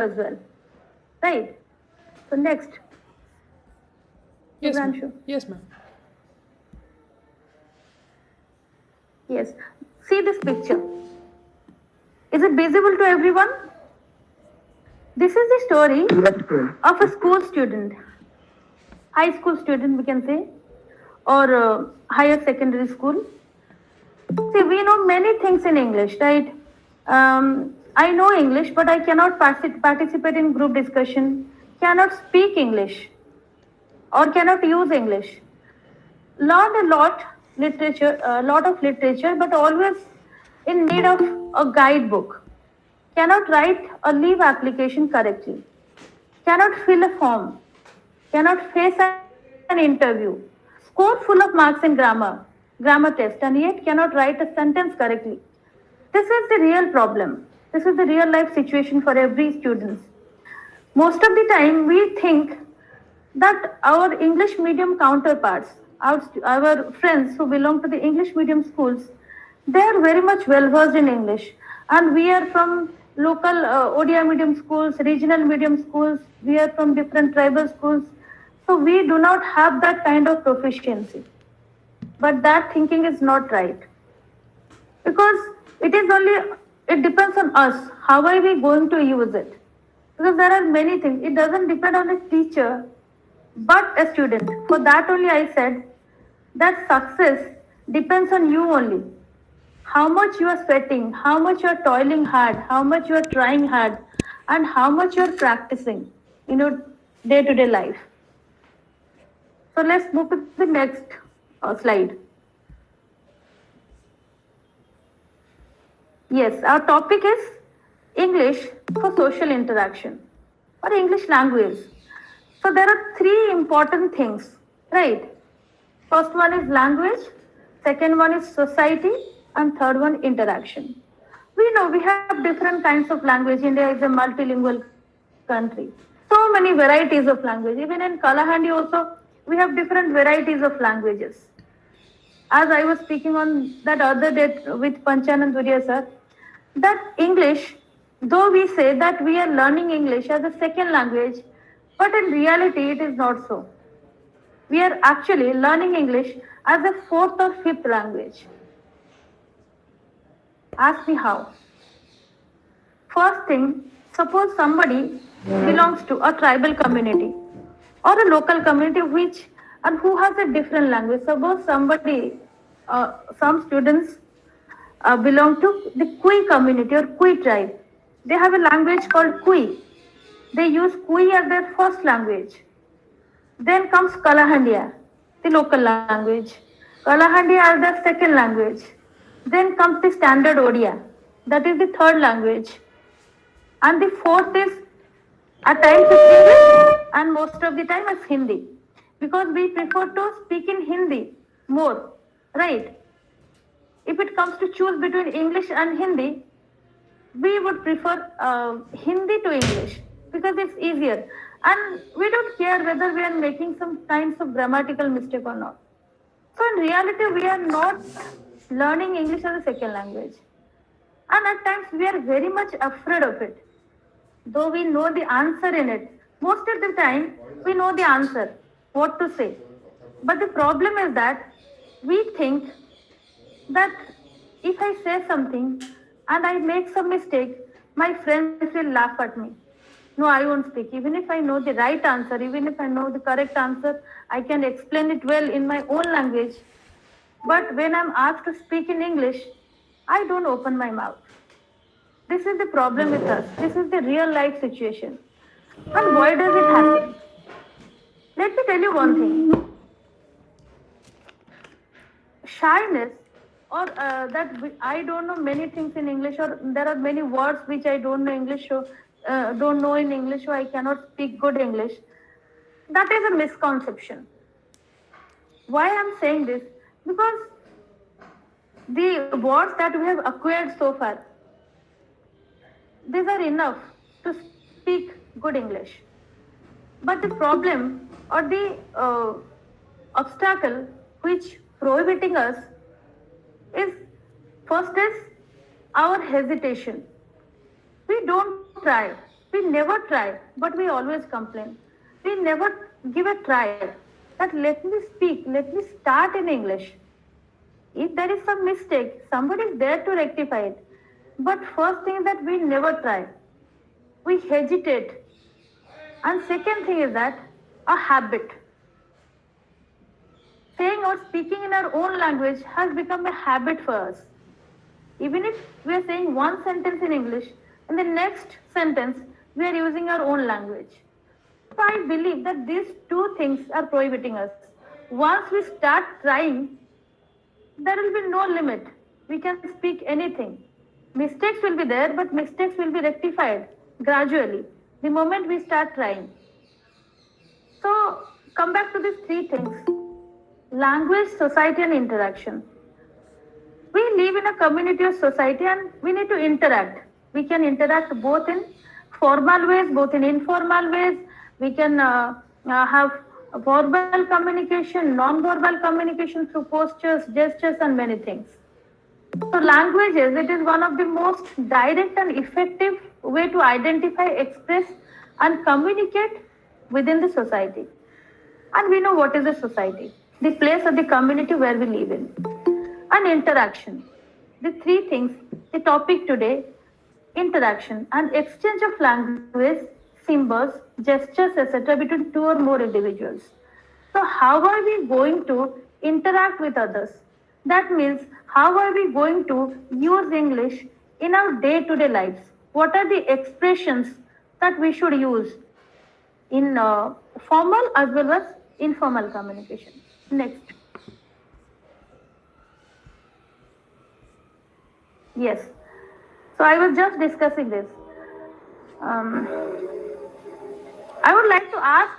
as well, right? So next, Yes, ma'am. Shubhranshu. Yes, ma'am. Yes. See this picture. Is it visible to everyone? This is the story of a school student, high school student, we can say, or higher secondary school. See, we know many things in English, right? I know English, but I cannot participate in group discussion, cannot speak English, or cannot use English. Learned a lot of literature, but always in need of a guidebook. Cannot write a leave application correctly. Cannot fill a form. Cannot face an interview. Score full of marks in grammar test, and yet cannot write a sentence correctly. This is the real problem. This is the real life situation for every student. Most of the time, we think that our English medium counterparts, our friends who belong to the English medium schools, they are very much well versed in English. And we are from local ODI medium schools, regional medium schools, we are from different tribal schools. So we do not have that kind of proficiency. But that thinking is not right, because it is only, it depends on us, how are we going to use it, because there are many things, it doesn't depend on a teacher but a student. For that only I said that success depends on you only, how much you are sweating, how much you are toiling hard, how much you are trying hard, and how much you are practicing in your day to day life. So let's move to the next slide. Yes, our topic is English for social interaction or English language. So there are three important things, right? First one is language, second one is society, and third one interaction. We know we have different kinds of language. India is a multilingual country. So many varieties of language. Even in Kalahandi also, we have different varieties of languages. As I was speaking on that other day with Panchanand Durya sir, that English, though we say that we are learning English as a second language, but in reality it is not so. We are actually learning English as a fourth or fifth language. Ask me how. First thing, suppose somebody belongs to a tribal community or a local community which and who has a different language. Suppose some students belong to the Kui community or Kui tribe. They have a language called Kui. They use Kui as their first language. Then comes Kalahandia, the local language. Kalahandia as their second language. Then comes the standard Odia, that is the third language. And the fourth is at times it's English and most of the time it's Hindi. Because we prefer to speak in Hindi more, right? If it comes to choose between English and Hindi, we would prefer Hindi to English because it's easier. And we don't care whether we are making some kinds of grammatical mistake or not. So in reality, we are not learning English as a second language. And at times we are very much afraid of it. Though we know the answer in it, most of the time we know the answer, what to say. But the problem is that we think that if I say something and I make some mistake, my friends will laugh at me. No, I won't speak. Even if I know the right answer, even if I know the correct answer, I can explain it well in my own language. But when I'm asked to speak in English, I don't open my mouth. This is the problem with us. This is the real life situation. And why does it happen? Let me tell you one thing. Shyness, or I don't know many things in English, or there are many words which I don't know English, so don't know in English, so I cannot speak good English. That is a misconception. Why I'm saying this? Because the words that we have acquired so far, these are enough to speak good English. But the problem or the obstacle which prohibiting us is, first is our hesitation. We don't try. We never try, but we always complain. We never give a try that let me speak, let me start in English. If there is some mistake, somebody is there to rectify it. But first thing is that we never try. We hesitate. And second thing is that a habit. Saying or speaking in our own language has become a habit for us. Even if we are saying one sentence in English, in the next sentence we are using our own language. So I believe that these two things are prohibiting us. Once we start trying, there will be no limit. We can speak anything. Mistakes will be there, but mistakes will be rectified gradually the moment we start trying. So, come back to these three things: language, society, and interaction. We live in a community or society and we need to interact. We can interact both in formal ways, both in informal ways. We can have verbal communication, non-verbal communication through postures, gestures, and many things. So languages, it is one of the most direct and effective way to identify, express, and communicate within the society. And we know what is a society, the place or the community where we live in. And interaction. The three things, the topic today, interaction and exchange of language, symbols, gestures, etc. between two or more individuals. So how are we going to interact with others? That means how are we going to use English in our day-to-day lives? What are the expressions that we should use in formal as well as informal communication? Next. Yes. So I was just discussing this. I would like to ask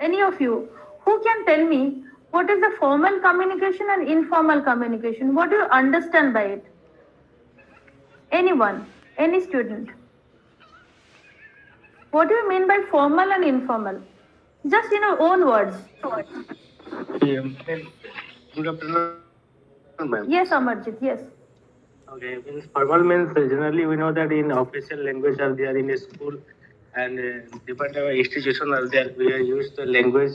any of you who can tell me what is the formal communication and informal communication? What do you understand by it? Anyone, any student. What do you mean by formal and informal? Just in your own words. Yeah, good afternoon, ma'am. Yes, Amarjit, yes. Okay, means formal means generally we know that in official language are there in a school and different institution are there. We are used the language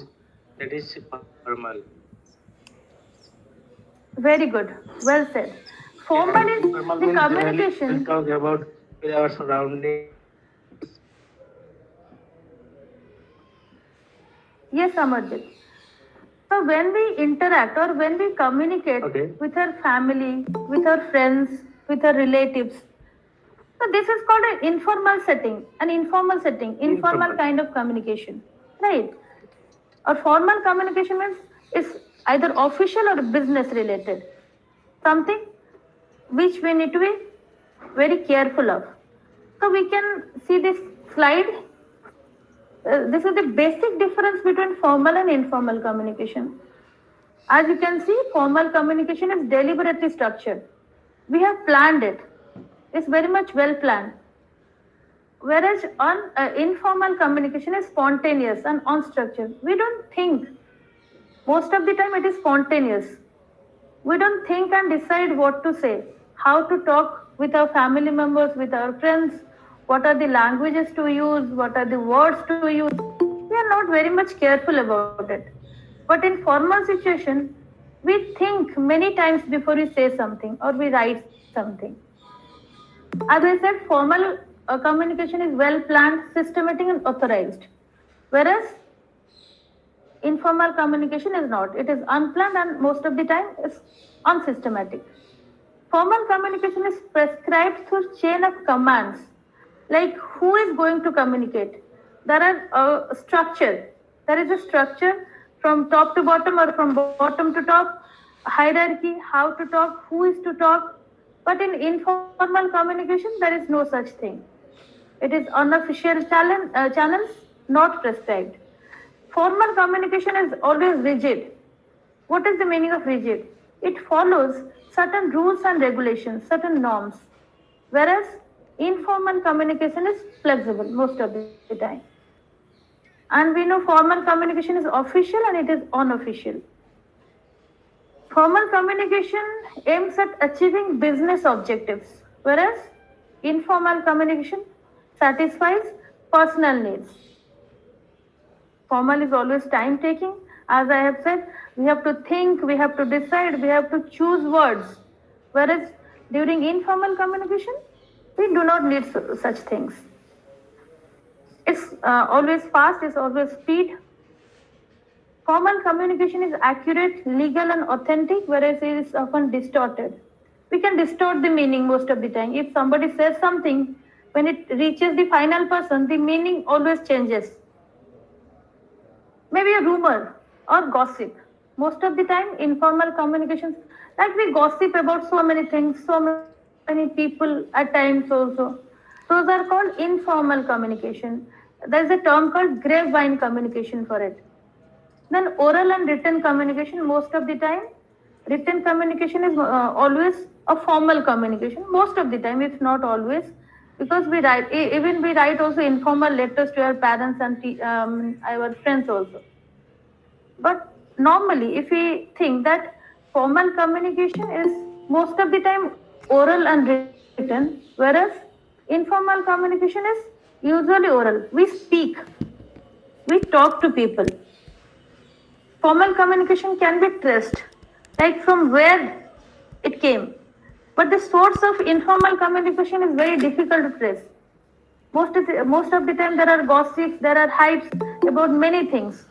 that is formal. Very good. Well said. Formal is Formal the means generally we communication. talk about with our surroundings. Yes, Amarjit. So when we interact or when we communicate Okay. with our family, with our friends, with our relatives, so this is called an informal setting, informal kind of communication, right? Or formal communication means is either official or business related, something which we need to be very careful of. So we can see this slide. This is the basic difference between formal and informal communication. As you can see, formal communication is deliberately structured. We have planned it. It's very much well planned. Whereas informal communication is spontaneous and unstructured. We don't think. Most of the time it is spontaneous. We don't think and decide what to say, how to talk with our family members, with our friends, what are the languages to use, what are the words to use. We are not very much careful about it. But in formal situation, we think many times before we say something or we write something. As I said, formal communication is well planned, systematic, and authorized. Whereas informal communication is not. It is unplanned and most of the time is unsystematic. Formal communication is prescribed through chain of commands, like who is going to communicate. There are structure. There is a structure from top to bottom or from bottom to top, hierarchy, how to talk, who is to talk. But in informal communication, there is no such thing. It is unofficial channels, not prescribed. Formal communication is always rigid. What is the meaning of rigid? It follows certain rules and regulations, certain norms. Whereas informal communication is flexible most of the time. And we know formal communication is official and it is unofficial. Formal communication aims at achieving business objectives, whereas informal communication satisfies personal needs. Formal is always time taking. As I have said, we have to think, we have to decide, we have to choose words. Whereas during informal communication, we do not need such things. It's always fast, it's always speed. Formal communication is accurate, legal, and authentic, whereas it is often distorted. We can distort the meaning most of the time. If somebody says something, when it reaches the final person, the meaning always changes. Maybe a rumor or gossip. Most of the time, informal communications, like we gossip about so many things, so many people at times also. Those are called informal communication. There's a term called grapevine communication for it. Then oral and written communication, most of the time, written communication is always a formal communication. Most of the time, if not always, because we write, even we write also informal letters to our parents and our friends also. But normally, if we think that formal communication is most of the time oral and written, whereas informal communication is usually oral. We speak, we talk to people. Formal communication can be traced, like from where it came. But the source of informal communication is very difficult to trace. Most of the time, there are gossips, there are hypes about many things,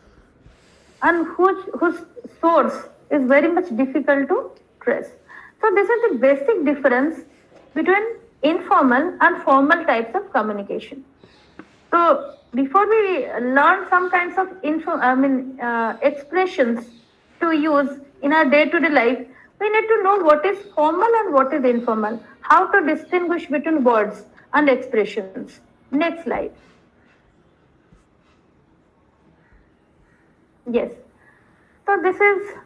and whose source is very much difficult to trace. So this is the basic difference between informal and formal types of communication. So before we learn some kinds of expressions to use in our day-to-day life, we need to know what is formal and what is informal, how to distinguish between words and expressions. Next slide. Yes. So this is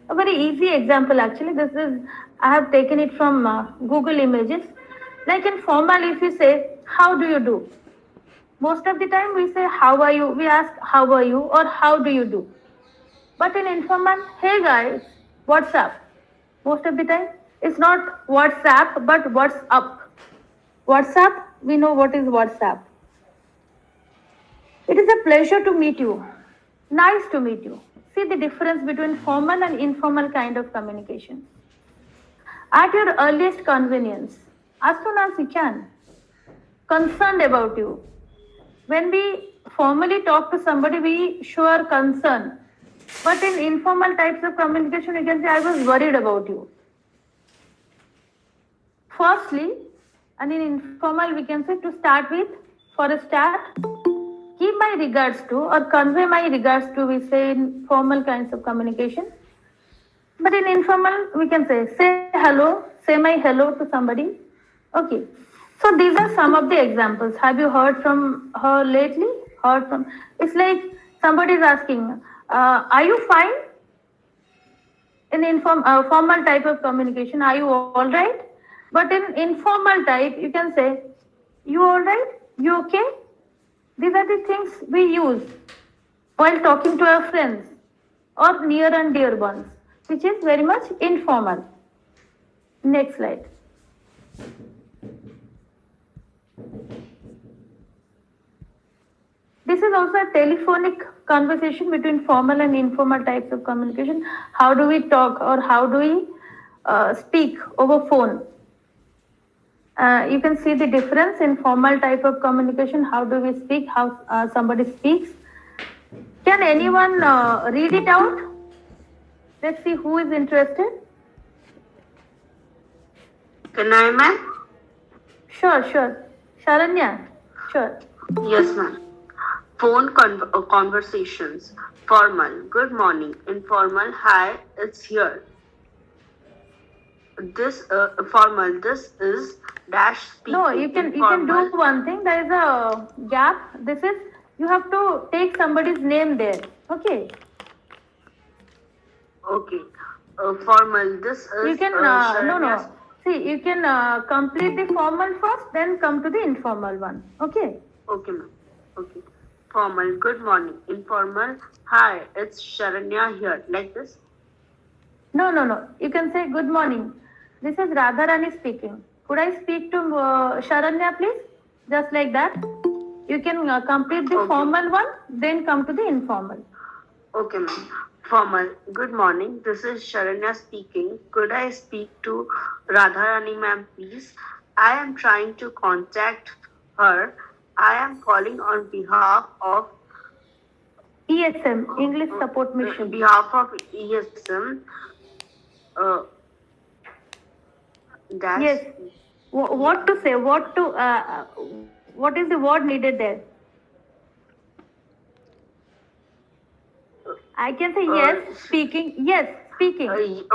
a very easy example actually. I have taken it from Google Images. Like in formal, if you say, how do you do? Most of the time we say, how are you? We ask, how are you? Or how do you do? But in informal, hey guys, what's up? Most of the time, it's not WhatsApp, but what's up. WhatsApp, we know what is WhatsApp. It is a pleasure to meet you. Nice to meet you. See the difference between formal and informal kind of communication. At your earliest convenience, as soon as you can. Concerned about you. When we formally talk to somebody, we show our concern. But in informal types of communication, you can say, I was worried about you. Firstly, and in informal, we can say to start with, for a start, give my regards to or convey my regards to, we say in formal kinds of communication. But in informal, we can say hello, say my hello to somebody. Okay. So these are some of the examples. Have you heard from her lately? It's like somebody is asking, are you fine? In formal type of communication, are you all right? But in informal type, you can say, you all right? You okay? These are the things we use while talking to our friends or near and dear ones, which is very much informal. Next slide. This is also a telephonic conversation between formal and informal types of communication. How do we talk or how do we speak over phone? You can see the difference in formal type of communication. How do we speak? How somebody speaks? Can anyone read it out? Let's see who is interested. Can I, ma'am? Sure. Sharanya, sure. Yes, ma'am. Phone conversations. Formal, good morning. Informal, hi, it's here. This formal, this is dash speaking. No, you can do one thing. There is a gap. This is, you have to take somebody's name there. Okay. Okay. Formal, this is. You can no. See, you can complete the formal first, then come to the informal one. Okay. Okay, ma'am. Okay. Formal, good morning. Informal, hi, it's Sharanya here. Like this? No. You can say good morning. This is Radharani speaking. Could I speak to Sharanya, please? Just like that. You can complete the Okay. formal one, then come to the informal. Okay, ma'am. Formal. Good morning. This is Sharanya speaking. Could I speak to Radharani, ma'am, please? I am trying to contact her. I am calling on behalf of ESM, English Support Mission. ESM. Uh, dash. Yes. What to say? What is the word needed there? I can say yes, speaking. Yes, speaking.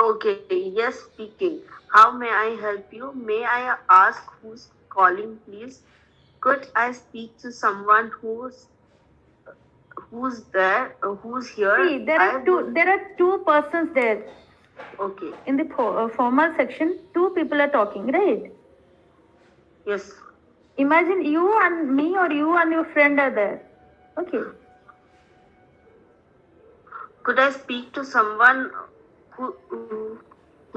Okay, yes, speaking. How may I help you? May I ask who's calling, please? Could I speak to someone who's there? Who's here? See, there are two persons there. Okay. In the formal section, two people are talking, right? Yes. Imagine you and me or you and your friend are there. Okay. Could I speak to someone who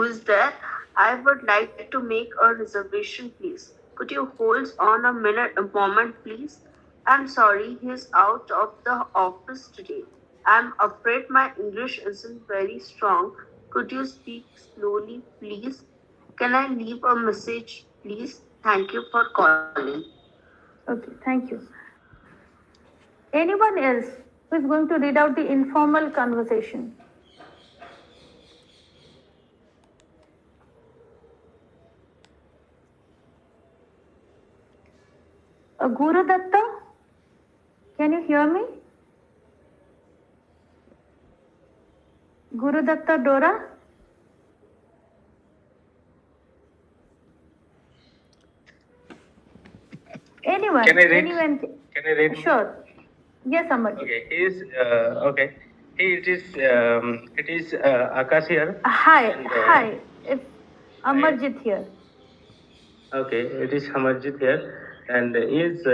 is there? I would like to make a reservation, please. Could you hold on a moment, please? I'm sorry, he's out of the office today. I'm afraid my English isn't very strong. Could you speak slowly, please? Can I leave a message, please? Thank you for calling. Okay, thank you. Anyone else who is going to read out the informal conversation? Guru Datta, can you hear me? Guru Datta Dora? Anyone? Can I read? Anyone? Can I read? Sure. Yes, Amar. Okay, he is okay. It is Akash here. Hi, And, hi. It's Amarjit here. Okay, it is Hamarjit here, and is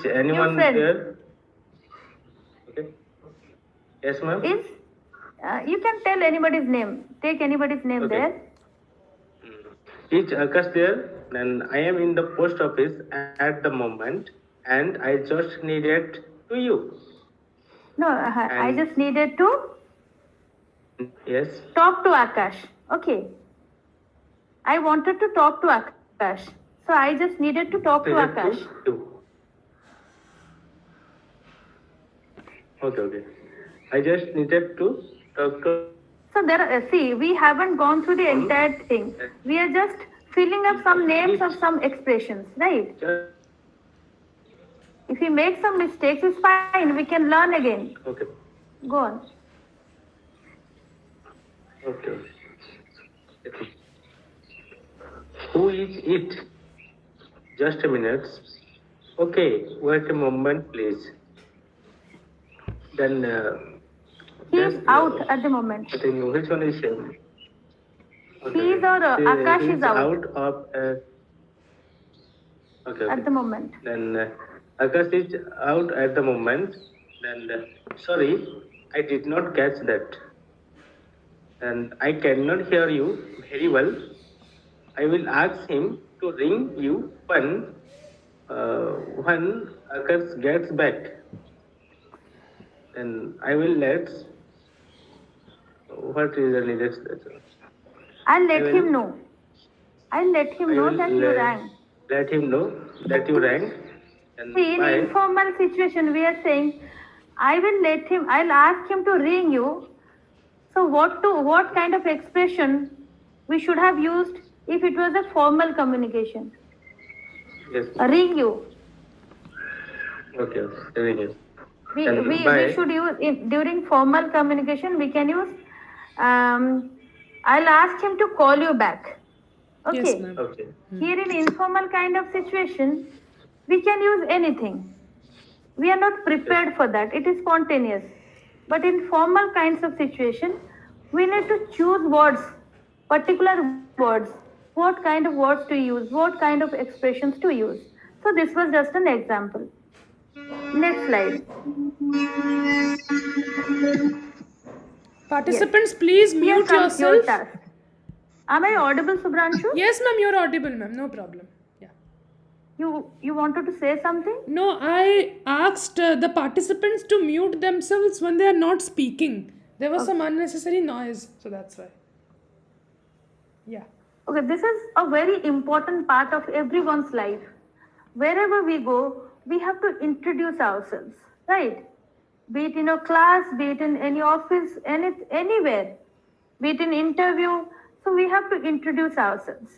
anyone friend. there? Okay. Yes, ma'am. Is you can tell anybody's name. Take anybody's name Okay. there. Is Akash there? And I am in the post office at the moment, and I just needed to you. No, I And- just needed to Yes. talk to Akash. Okay. I wanted to talk to Akash. So I just needed to talk to Needed Akash. to you. Okay. I just needed to talk to. So there are, see, we haven't gone through the entire thing. We are just filling up some names of some expressions, right? If we make some mistakes, it's fine. We can learn again. Okay. Go on. Okay. Who is it? Just a minute. Okay, wait a moment, please. Then. He is out at the moment. I think which one is him? He is or Akash he is out out of. Okay. at the moment. Then Akash is out at the moment. Then sorry, I did not catch that. And I cannot hear you very well. I will ask him to ring you when Akash gets back. Then I will let. What is the needed? I'll let I will- him know. I'll let him I know will that you rang. Let him know that you rang. And See, in bye. informal situation, we are saying, I'll ask him to ring you. So what kind of expression we should have used if it was a formal communication? Yes. Ring you. Okay. Very good. We Bye. should use, during formal communication, we can use, I'll ask him to call you back. Okay. Yes, ma'am. Okay. Here in informal kind of situation, we can use anything. We are not prepared for that. It is spontaneous. But in formal kinds of situation, we need to choose words, particular words. What kind of words to use? What kind of expressions to use? So this was just an example. Next slide. Participants, please Here mute comes your yourself. task. Am I audible, Subhranshu? Yes, ma'am, you're audible, ma'am. No problem. Yeah. You wanted to say something? No, I asked the participants to mute themselves when they are not speaking. There was some unnecessary noise, so that's why. Yeah. Okay, this is a very important part of everyone's life. Wherever we go, we have to introduce ourselves, right? Be it in a class, be it in any office, anywhere, be it in interview. So we have to introduce ourselves.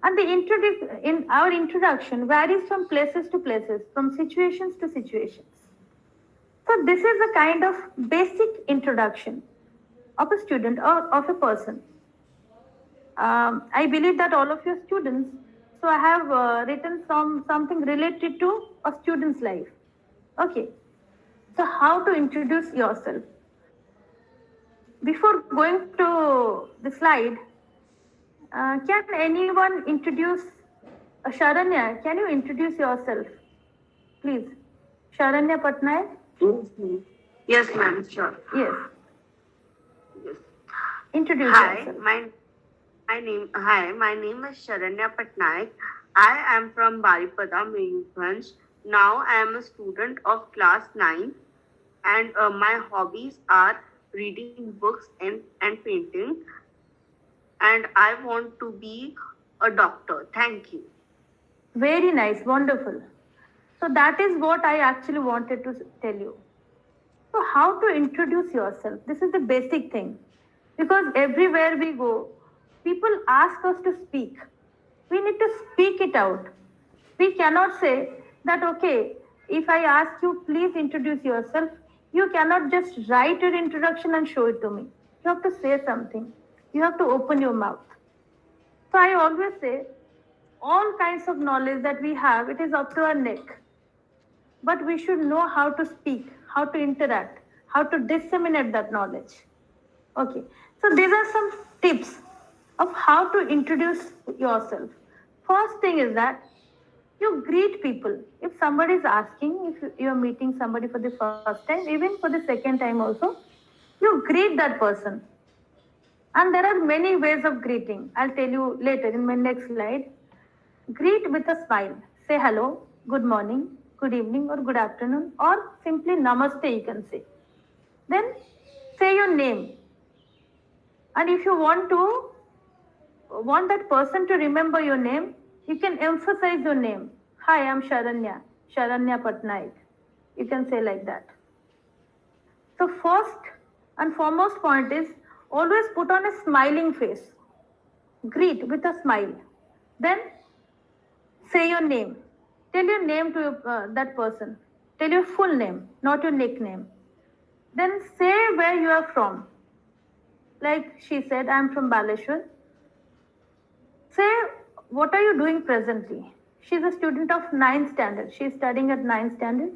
And in our introduction varies from places to places, from situations to situations. So this is a kind of basic introduction of a student or of a person. I believe that all of your students, so I have written something related to a student's life. Okay, so how to introduce yourself? Before going to the slide, can anyone introduce Sharanya? Can you introduce yourself, please? Sharanya Patnaik? Yes, ma'am, sure. Yes, Yes. introduce Hi, yourself. my name is Sharanya Patnaik. I am from Baripada, Mayurbhanj. Now I am a student of class 9 and my hobbies are reading books and painting, and I want to be a doctor. Thank you. Very nice, wonderful. So that is what I actually wanted to tell you. So how to introduce yourself? This is the basic thing. Because everywhere we go, people ask us to speak. We need to speak it out. We cannot say that, okay, if I ask you, please introduce yourself, you cannot just write your introduction and show it to me. You have to say something. You have to open your mouth. So I always say, all kinds of knowledge that we have, it is up to our neck. But we should know how to speak, how to interact, how to disseminate that knowledge. Okay, so these are some tips of how to introduce yourself. First thing is that you greet people. If somebody is asking, if you are meeting somebody for the first time, even for the second time also, you greet that person. And there are many ways of greeting. I'll tell you later in my next slide. Greet with a smile. Say hello, good morning, good evening, or good afternoon, or simply namaste, you can say. Then say your name. And if you want that person to remember your name, you can emphasize your name. Hi, I'm Sharanya Patnaik. You can say like that. So first and foremost point is always put on a smiling face. Greet with a smile. Then say your name. Tell your name to that person. Tell your full name, not your nickname. Then say where you are from. Like she said, I'm from Baleshwar. Say, what are you doing presently? She's a student of 9th standard. She's studying at 9th standard.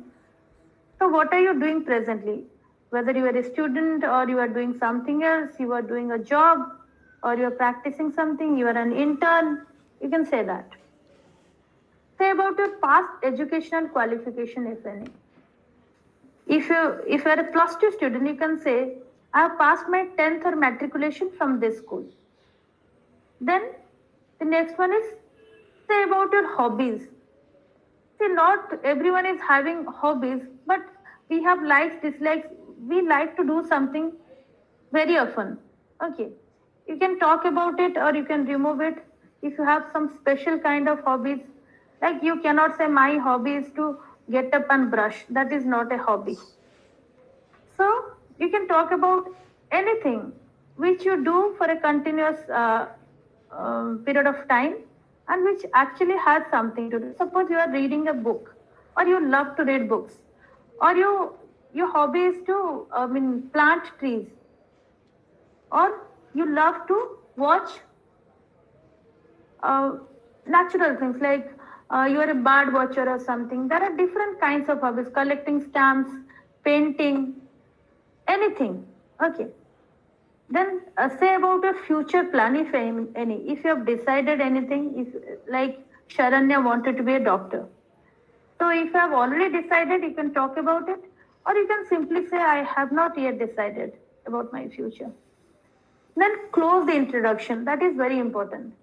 So what are you doing presently? Whether you are a student or you are doing something else, you are doing a job or you are practicing something, you are an intern, you can say that. Say about your past educational qualification, if any. If you are a plus 2 student, you can say, I have passed my 10th or matriculation from this school. Then the next one is say about your hobbies. See, not everyone is having hobbies, but we have likes, dislikes. We like to do something very often. Okay. You can talk about it or you can remove it. If you have some special kind of hobbies, like you cannot say my hobby is to get up and brush. That is not a hobby. So you can talk about anything which you do for a continuous period of time and which actually has something to do. Suppose you are reading a book or you love to read books or your hobby is to plant trees or you love to watch natural things like you are a bird watcher or something. There are different kinds of hobbies, collecting stamps, painting, anything. Okay. Then say about your future plan, if any. If you have decided anything, if like Sharanya wanted to be a doctor. So if you have already decided, you can talk about it, or you can simply say, I have not yet decided about my future. Then close the introduction. That is very important.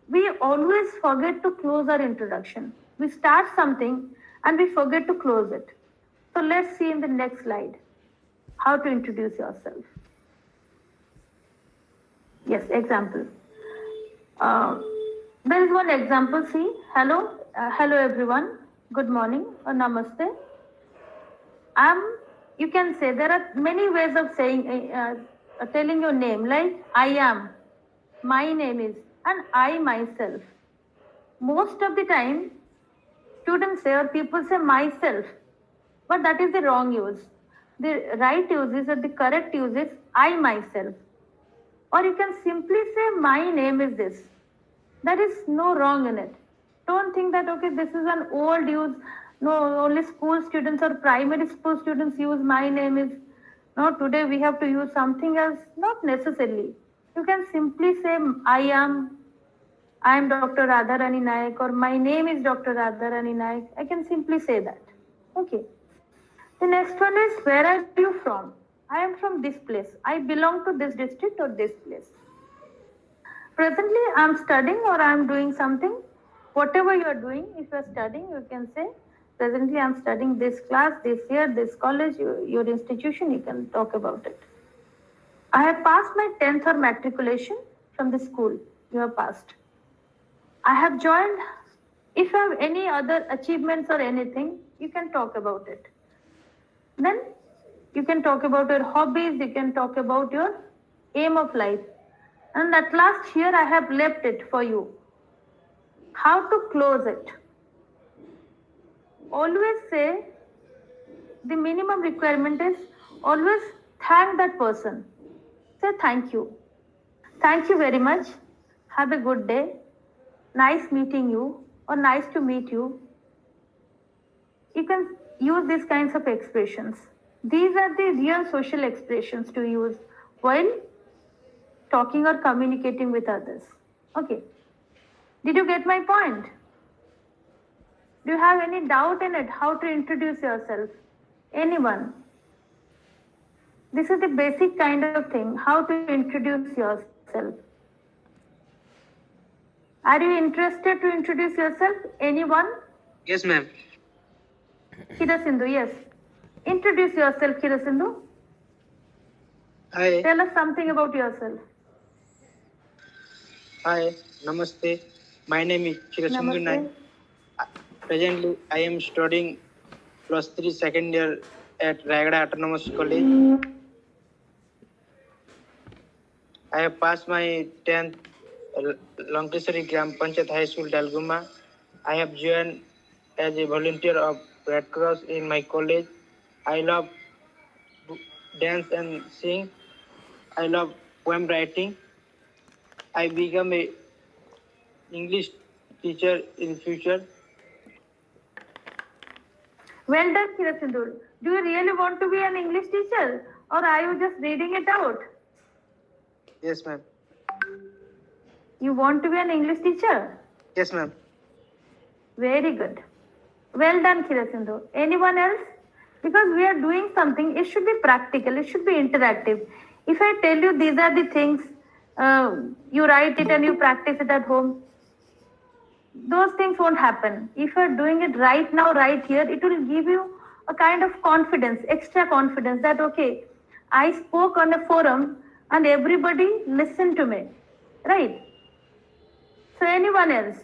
We always forget to close our introduction. We start something and we forget to close it. So let's see in the next slide how to introduce yourself. Yes, example. Uh, there is one example. See, hello everyone. Good morning or namaste. You can say there are many ways of saying, telling your name, like I am, my name is, and I myself. Most of the time, students say or people say myself, but that is the wrong use. The right use is, or the correct use is I myself. Or you can simply say my name is this. There is no wrong in it. Don't think that okay, this is an old use. No, only school students or primary school students use my name is. No, today we have to use something else. Not necessarily. You can simply say I am Dr. Radharani Naik, or my name is Dr. Radharani Naik. I can simply say that. Okay. The next one is where are you from? I am from this place. I belong to this district or this place. Presently, I am studying or I am doing something. Whatever you are doing, if you are studying, you can say, presently I am studying this class, this year, this college, your institution, you can talk about it. I have passed my 10th or matriculation from the school you have passed. I have joined. If you have any other achievements or anything, you can talk about it. Then you can talk about your hobbies, you can talk about your aim of life. And at last, here I have left it for you. How to close it? Always say the minimum requirement is always thank that person. Say thank you. Thank you very much. Have a good day. Nice meeting you, or nice to meet you. You can use these kinds of expressions. These are the real social expressions to use while talking or communicating with others. Okay. Did you get my point? Do you have any doubt in it? How to introduce yourself? Anyone? This is the basic kind of thing. How to introduce yourself? Are you interested to introduce yourself? Anyone? Yes, ma'am. Kira Sindhu, yes. Introduce yourself, Kira Sindhu. Hi. Tell us something about yourself. Hi. Namaste. My name is Chirasindhu Naik. Namaste. Presently, I am studying +3 second year at Rayagada Autonomous College. I have passed my 10th Lankeshwari Gram Panchayat High School, Dalguma. I have joined as a volunteer of Red Cross in my college. I love dance and sing. I love poem writing. I become a English teacher in future. Well done, Kira Sindhu. Do you really want to be an English teacher, or are you just reading it out? Yes, ma'am. You want to be an English teacher? Yes, ma'am. Very good. Well done, Kira Sindhu. Anyone else? Because we are doing something, it should be practical, it should be interactive. If I tell you these are the things, you write it and you practice it at home, those things won't happen. If you are doing it right now, right here, it will give you a kind of confidence, extra confidence that, okay, I spoke on a forum and everybody listened to me, right? So anyone else?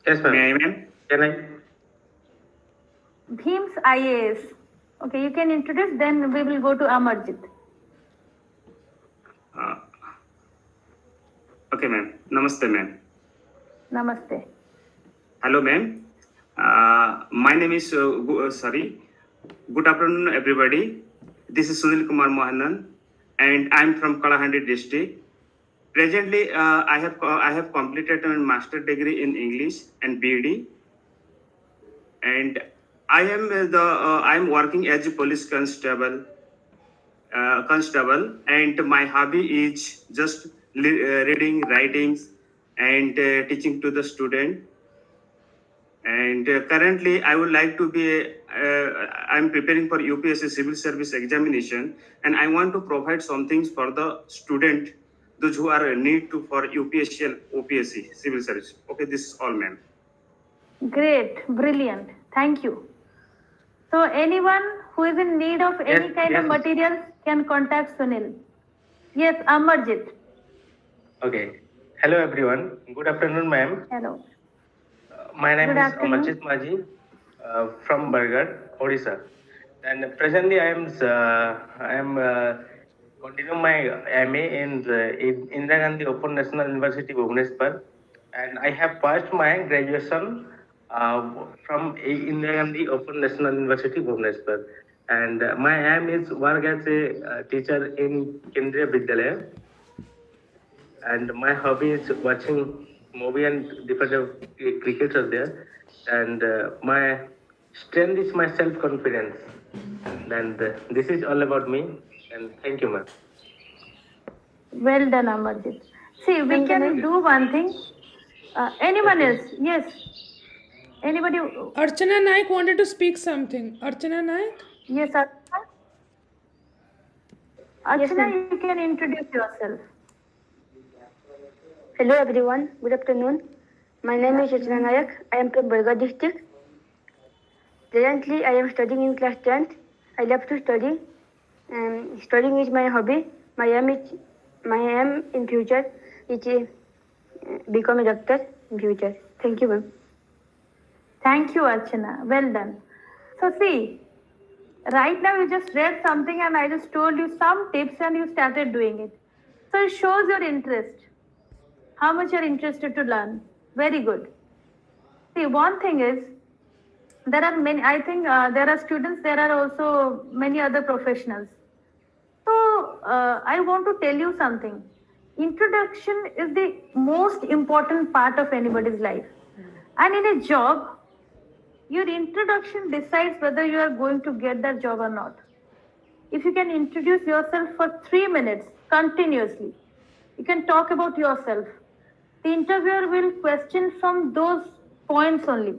Yes, ma'am. May I, ma'am? Can I? Bheem's IAS. Okay, you can introduce, then we will go to Amarjit. Okay, ma'am. Namaste, ma'am. Namaste. Hello, ma'am. My name is Good afternoon, everybody. This is Sunil Kumar Mohanan, and I'm from Kalahandi district. Presently, I have completed a master degree in English and BEd, and I am working as a police constable, and my hobby is just reading, writings, and teaching to the student. And currently I would like to be I'm preparing for UPSC civil service examination, and I want to provide some things for the student, those who are in need to for UPSC and OPSC civil service. Okay, this is all, ma'am. Great, brilliant. Thank you. So anyone who is in need of any Yes, kind of yes. materials can contact Sunil. Yes, Amarjit. Okay. Hello, everyone. Good afternoon, ma'am. Hello. My name Good is afternoon. Amarjit Maji from Bargarh, Odisha. And presently, I am continuing my MA in Indira Gandhi Open National University, Bhubaneswar, and I have passed my graduation from Indira Gandhi Open National University, Bhubaneswar. And my aim is work as a teacher in Kendriya Vidyalaya, and my hobby is watching movie and different crickets are there, and my strength is my self confidence, and this is all about me, and thank you, ma'am. Well done, Amarjit. See, we Thank you, can ma'am. do one thing. Anyone else? Yes. Anybody? Archana Naik wanted to speak something. Archana Naik? Yes, Archana. Archana, ma'am. you can introduce yourself. Hello everyone, good afternoon. My name is Archana Nayak. I am from Bargarh district. Currently, I am studying in class 10th. I love to study. Studying is my hobby. My aim in future is become a doctor in future. Thank you, ma'am. Thank you, Archana. Well done. So, see, right now you just read something and I just told you some tips and you started doing it. So, it shows your interest. How much you're interested to learn. Very good. See, one thing is, there are many, I think there are students, there are also many other professionals. So, I want to tell you something. Introduction is the most important part of anybody's life. And in a job, your introduction decides whether you are going to get that job or not. If you can introduce yourself for 3 minutes continuously, you can talk about yourself. The interviewer will question from those points only.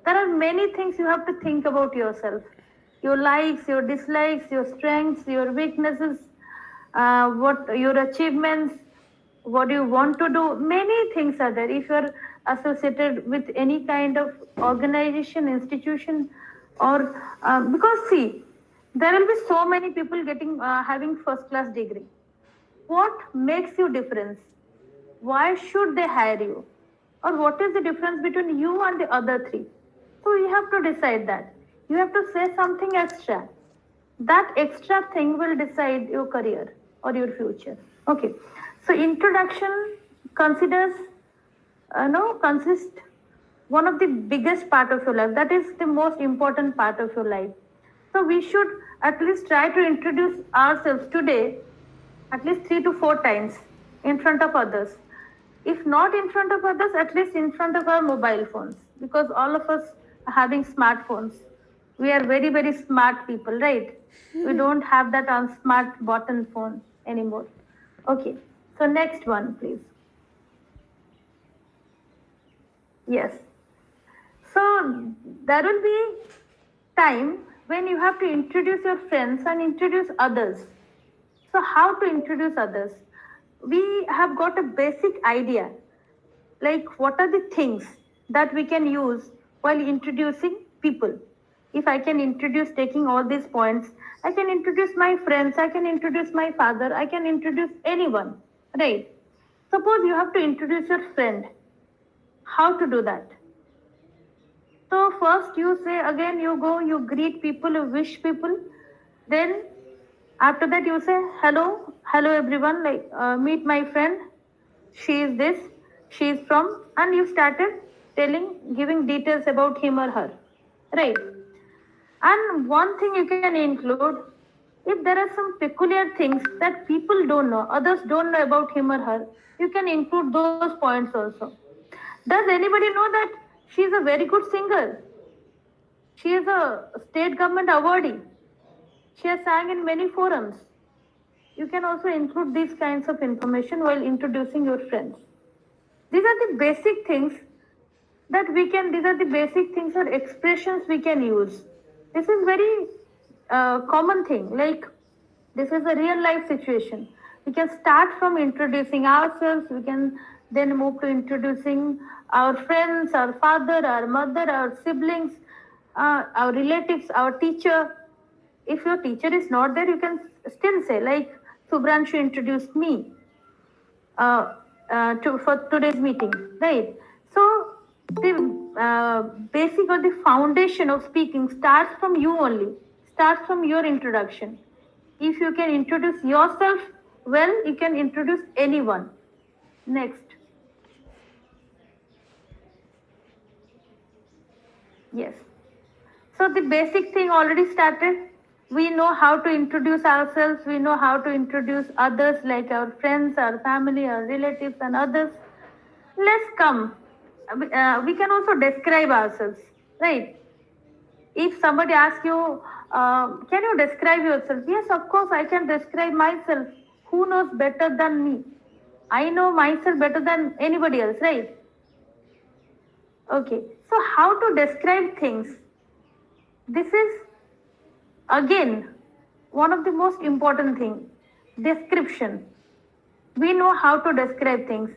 There are many things you have to think about yourself: your likes, your dislikes, your strengths, your weaknesses, what your achievements, what you want to do. Many things are there. If you are associated with any kind of organization, institution, or because see, there will be so many people getting having first class degree. What makes you difference? Why should they hire you? Or what is the difference between you and the other three? So you have to decide that. You have to say something extra. That extra thing will decide your career or your future. Okay. So introduction considers, consists one of the biggest part of your life. That is the most important part of your life. So we should at least try to introduce ourselves today at least 3 to 4 times in front of others. If not in front of others, at least in front of our mobile phones, because all of us are having smartphones. We are very, very smart people, right? We don't have that on smart button phone anymore. Okay, so next one, please. Yes. So there will be time when you have to introduce your friends and introduce others. So how to introduce others? We have got a basic idea, like what are the things that we can use while introducing people. If I can introduce, taking all these points, I can introduce my friends, I can introduce my father, I can introduce anyone, right? Suppose you have to introduce your friend. How to do that? So first you say, again you go, you greet people, you wish people. Then after that you say, hello everyone, like meet my friend. She is this, she is from, and you started giving details about him or her, right? And one thing you can include, if there are some peculiar things that people don't know, others don't know about him or her, you can include those points also. Does anybody know that she is a very good singer? She is a state government awardee. She has sang in many forums. You can also include these kinds of information while introducing your friends. These are the basic things that we can, these are the basic things or expressions we can use. This is very common thing. Like, this is a real life situation. We can start from introducing ourselves. We can then move to introducing our friends, our father, our mother, our siblings, our relatives, our teacher. If your teacher is not there, you can still say, like, Subhranshu introduced me for today's meeting, right? So the basic or the foundation of speaking starts from you only, starts from your introduction. If you can introduce yourself well, you can introduce anyone. Next. Yes. So the basic thing already started. We know how to introduce ourselves. We know how to introduce others, like our friends, our family, our relatives, and others. Let's come. We can also describe ourselves, right? If somebody asks you, can you describe yourself? Yes, of course, I can describe myself. Who knows better than me? I know myself better than anybody else, right? Okay. So, how to describe things? This is again one of the most important things, description. We know how to describe things.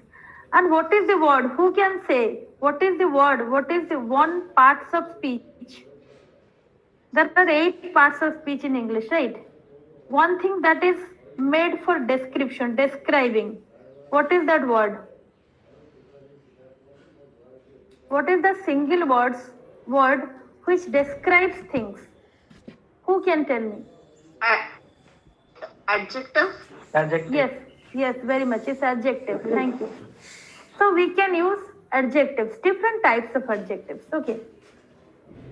And what is the word? Who can say? What is the word? What is the one parts of speech? There are 8 parts of speech in English, right? One thing that is made for description, describing. What is that word? What is the single word which describes things? Who can tell me? Adjective. Yes, yes, very much. It's adjective. Thank you. So we can use adjectives, different types of adjectives. Okay.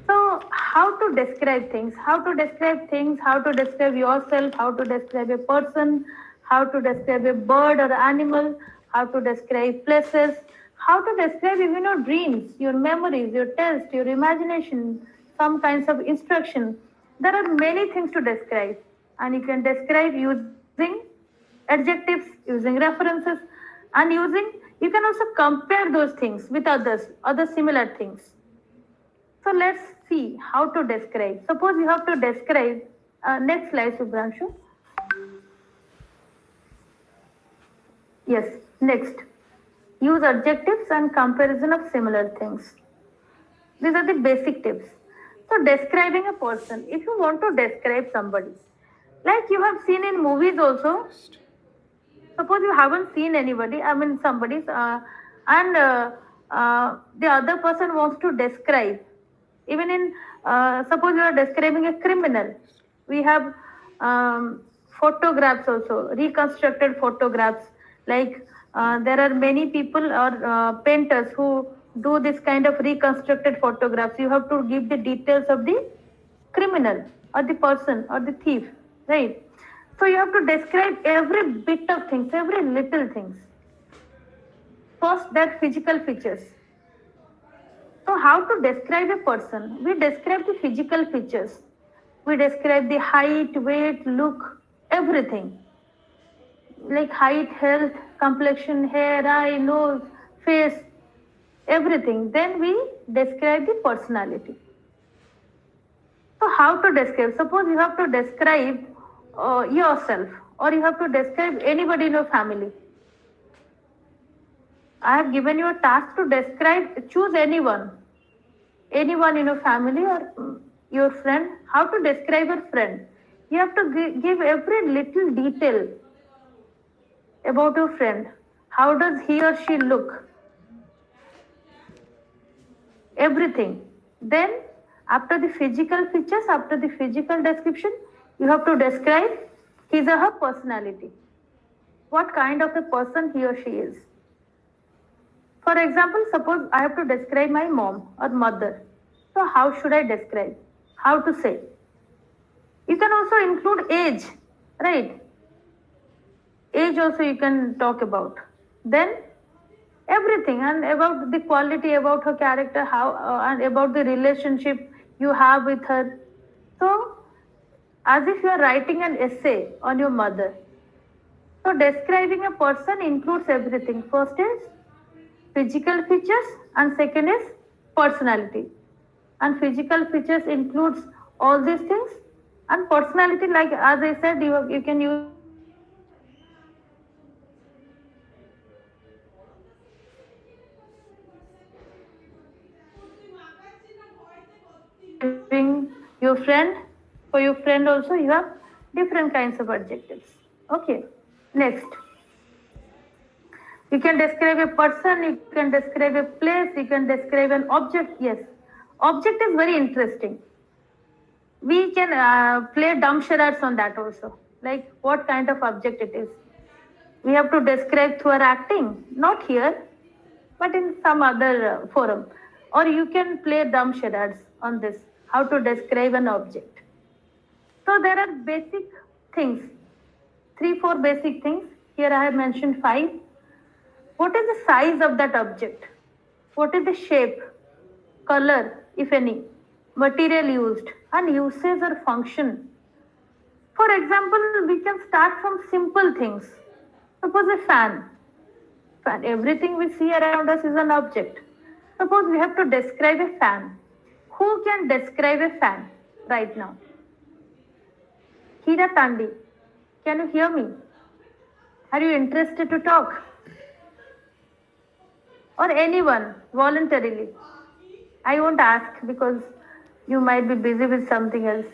So how to describe things? How to describe things? How to describe yourself? How to describe a person? How to describe a bird or animal? How to describe places? How to describe even your dreams, your memories, your taste, your imagination, some kinds of instruction. There are many things to describe, and you can describe using adjectives, using references, and you can also compare those things with other similar things. So let's see how to describe. Suppose you have to describe, next slide, Subhranshu. Yes, next. Use adjectives and comparison of similar things. These are the basic tips. So describing a person, if you want to describe somebody, like you have seen in movies also, suppose you haven't seen anybody, somebody's, and the other person wants to describe, even in, suppose you are describing a criminal, we have photographs also, reconstructed photographs, like there are many people or painters who do this kind of reconstructed photographs. You have to give the details of the criminal or the person or the thief, right? So you have to describe every bit of things, every little things. First, their physical features. So how to describe a person? We describe the physical features. We describe the height, weight, look, everything. Like height, health, complexion, hair, eye, nose, face, everything. Then we describe the personality. So how to describe? Suppose you have to describe yourself, or you have to describe anybody in your family. I have given you a task to describe, choose anyone in your family or your friend. How to describe your friend? You have to give every little detail about your friend. How does he or she look? Everything. Then, after the physical features, after the physical description, you have to describe his or her personality. What kind of a person he or she is. For example, suppose I have to describe my mom or mother. So how should I describe? How to say? You can also include age, right? Age also you can talk about. Then everything, and about the quality, about her character, how and about the relationship you have with her. So as if you are writing an essay on your mother. So describing a person includes everything. First is physical features, and second is personality. And physical features includes all these things. And personality, like as I said, you can use bring your friend. For your friend also, you have different kinds of adjectives. Okay. Next. You can describe a person, you can describe a place, you can describe an object. Yes. Object is very interesting. We can play dumb charades on that also. Like what kind of object it is. We have to describe through our acting. Not here, but in some other forum. Or you can play dumb charades on this. How to describe an object. So there are basic things. 3-4 basic things. Here I have mentioned 5. What is the size of that object? What is the shape, color, if any, material used, and usage or function? For example, we can start from simple things. Suppose a fan. Fan. Everything we see around us is an object. Suppose we have to describe a fan. Who can describe a fan right now? Hira Tandi, can you hear me? Are you interested to talk? Or anyone voluntarily? I won't ask because you might be busy with something else.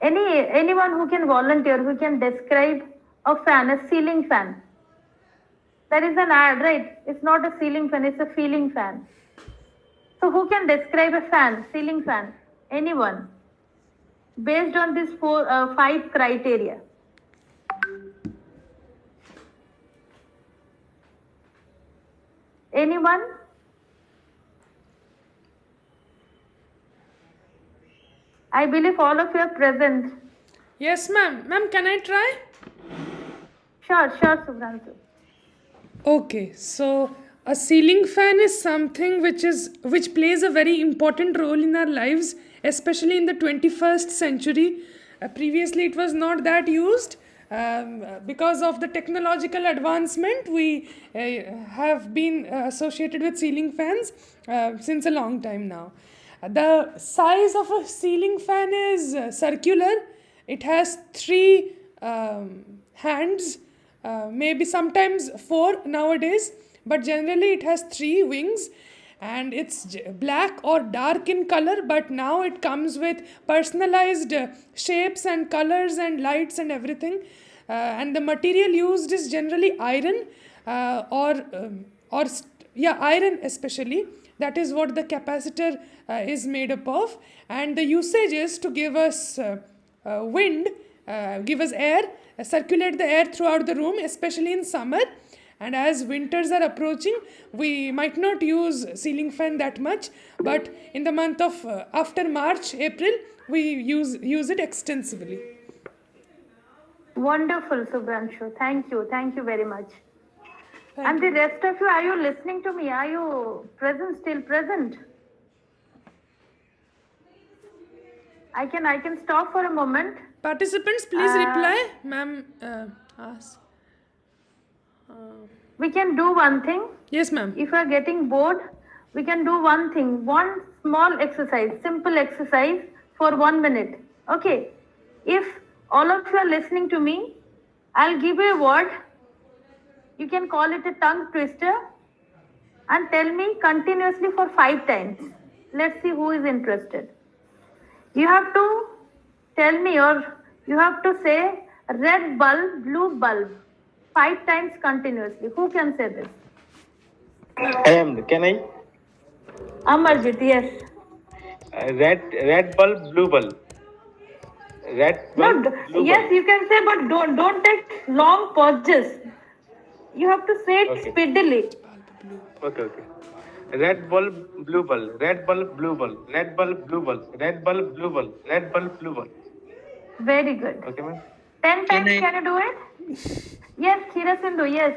Anyone who can volunteer, who can describe a fan, a ceiling fan. There is an ad, right? It's not a ceiling fan, it's a ceiling fan. So who can describe a fan, ceiling fan? Anyone? Based on these 5 criteria. Anyone? I believe all of you are present. Yes, ma'am. Ma'am, can I try? Sure, Subhranshu. Okay, so a ceiling fan is something which plays a very important role in our lives, especially in the 21st century. Previously, it was not that used. Because of the technological advancement, we have been associated with ceiling fans since a long time now. The size of a ceiling fan is circular. It has 3 hands, maybe sometimes 4 nowadays, but generally it has 3 wings. And it's black or dark in color, but now it comes with personalized shapes and colors and lights and everything. And the material used is generally iron iron especially. That is what the capacitor is made up of. And the usage is to give us wind, give us air, circulate the air throughout the room, especially in summer. And as winters are approaching, we might not use ceiling fan that much, but in the month of after March, April, we use it extensively. Wonderful, Subhranshu. Thank you very much. And the rest of you, are you listening to me? Are you still present? I can stop for a moment. Participants, please reply. Ma'am, ask. We can do one thing. Yes, ma'am. If you are getting bored, we can do one thing. One small exercise, simple exercise for 1 minute. Okay. If all of you are listening to me, I'll give you a word. You can call it a tongue twister and tell me continuously for 5 times. Let's see who is interested. You have to tell me, or you have to say red bulb, blue bulb 5 times continuously. Who can say this? Can I? Amarjit, yes. Red bulb, blue bulb. Red bulb, blue Yes, bulb. you can say, but don't take long pauses. You have to say it Okay. speedily. Okay. Red bulb, blue bulb. Red bulb, blue bulb. Red bulb, blue bulb. Red bulb, blue bulb. Red bulb, blue bulb. Very good. Okay, ma'am. 10 times, I- can you do it? Yes, Hira Sindhu, yes.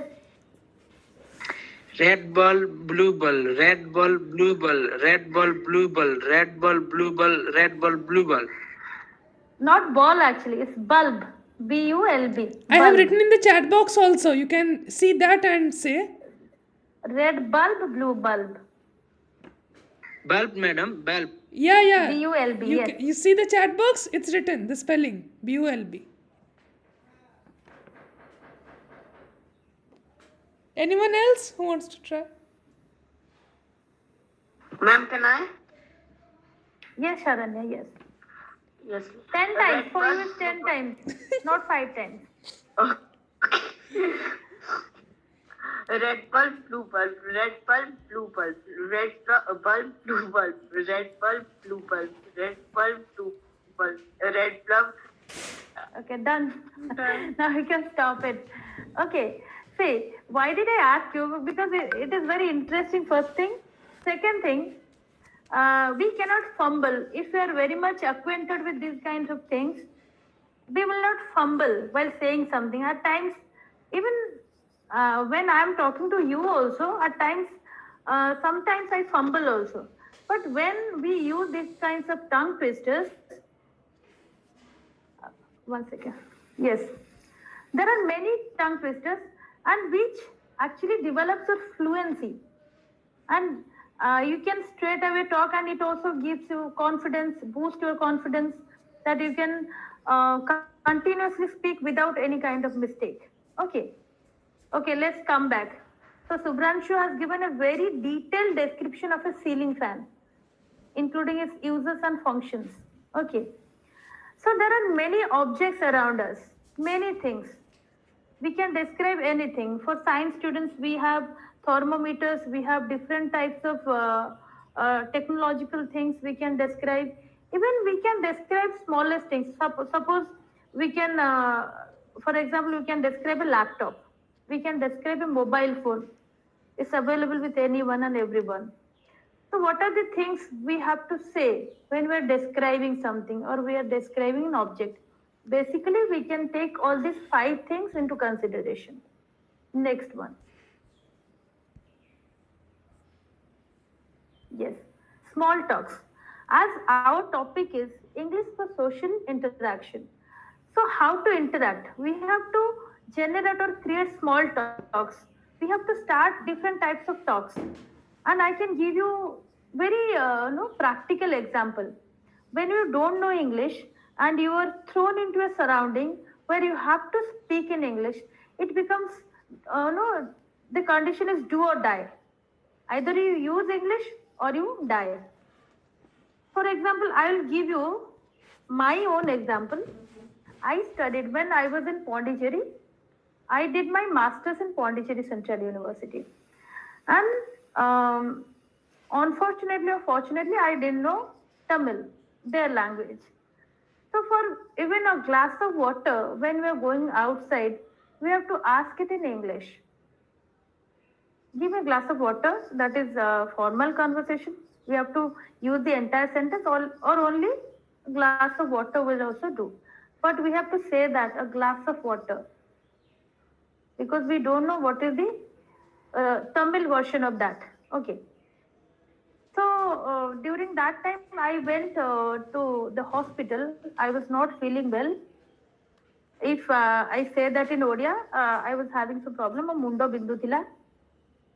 Red ball, blue ball, red ball, blue ball, red ball, blue ball, red ball, blue ball, red ball, blue ball. Not ball actually, it's bulb. B-U-L-B. I have Bulb. written in the chat box also. You can see that and say. Red bulb, blue bulb. Bulb, madam, bulb. Yeah. BULB, yes. You see the chat box? It's written, the spelling. BULB. Anyone else who wants to try? Ma'am, can I? Yes, Sharanya, yes. Yes. 10 times. Red For you bulb, it's 10 times, not 5 times. red bulb, blue bulb, red bulb, blue bulb, bulb, blue bulb, red bulb, blue bulb, red bulb, blue bulb, red bulb. Okay, done. Now you can stop it. Okay, see, why did I ask you? Because it is very interesting, first thing. Second thing, we cannot fumble. If we are very much acquainted with these kinds of things, we will not fumble while saying something. At times, even when I am talking to you also, at times, sometimes I fumble also. But when we use these kinds of tongue twisters, one second. Yes. There are many tongue twisters and which actually develops your fluency. And you can straight away talk, and it also gives you confidence, boost your confidence that you can continuously speak without any kind of mistake. Okay. Okay, let's come back. So Subhranshu has given a very detailed description of a ceiling fan, including its uses and functions. Okay. So there are many objects around us, many things. We can describe anything. For science students, we have thermometers, we have different types of technological things we can describe. Even we can describe smallest things. Suppose we can, for example, we can describe a laptop. We can describe a mobile phone. It's available with anyone and everyone. So, what are the things we have to say when we are describing something or we are describing an object? Basically, we can take all these 5 things into consideration. Next one. Yes, small talks. As our topic is English for social interaction. So, how to interact? We have to generate or create small talks. We have to start different types of talks. And I can give you very practical example. When you don't know English and you are thrown into a surrounding where you have to speak in English, it becomes no, the condition is do or die. Either you use English or you die. For example, I will give you my own example. I studied when I was in Pondicherry. I did my master's in Pondicherry Central University. And unfortunately or fortunately, I didn't know Tamil, their language. So, for even a glass of water, when we are going outside, we have to ask it in English. Give me a glass of water, that is a formal conversation. We have to use the entire sentence, or only a glass of water will also do. But we have to say that a glass of water, because we don't know what is the Tamil version of that. Okay. So during that time, I went to the hospital. I was not feeling well. If I say that in Odia, I was having some problem. Mundo bindu thila.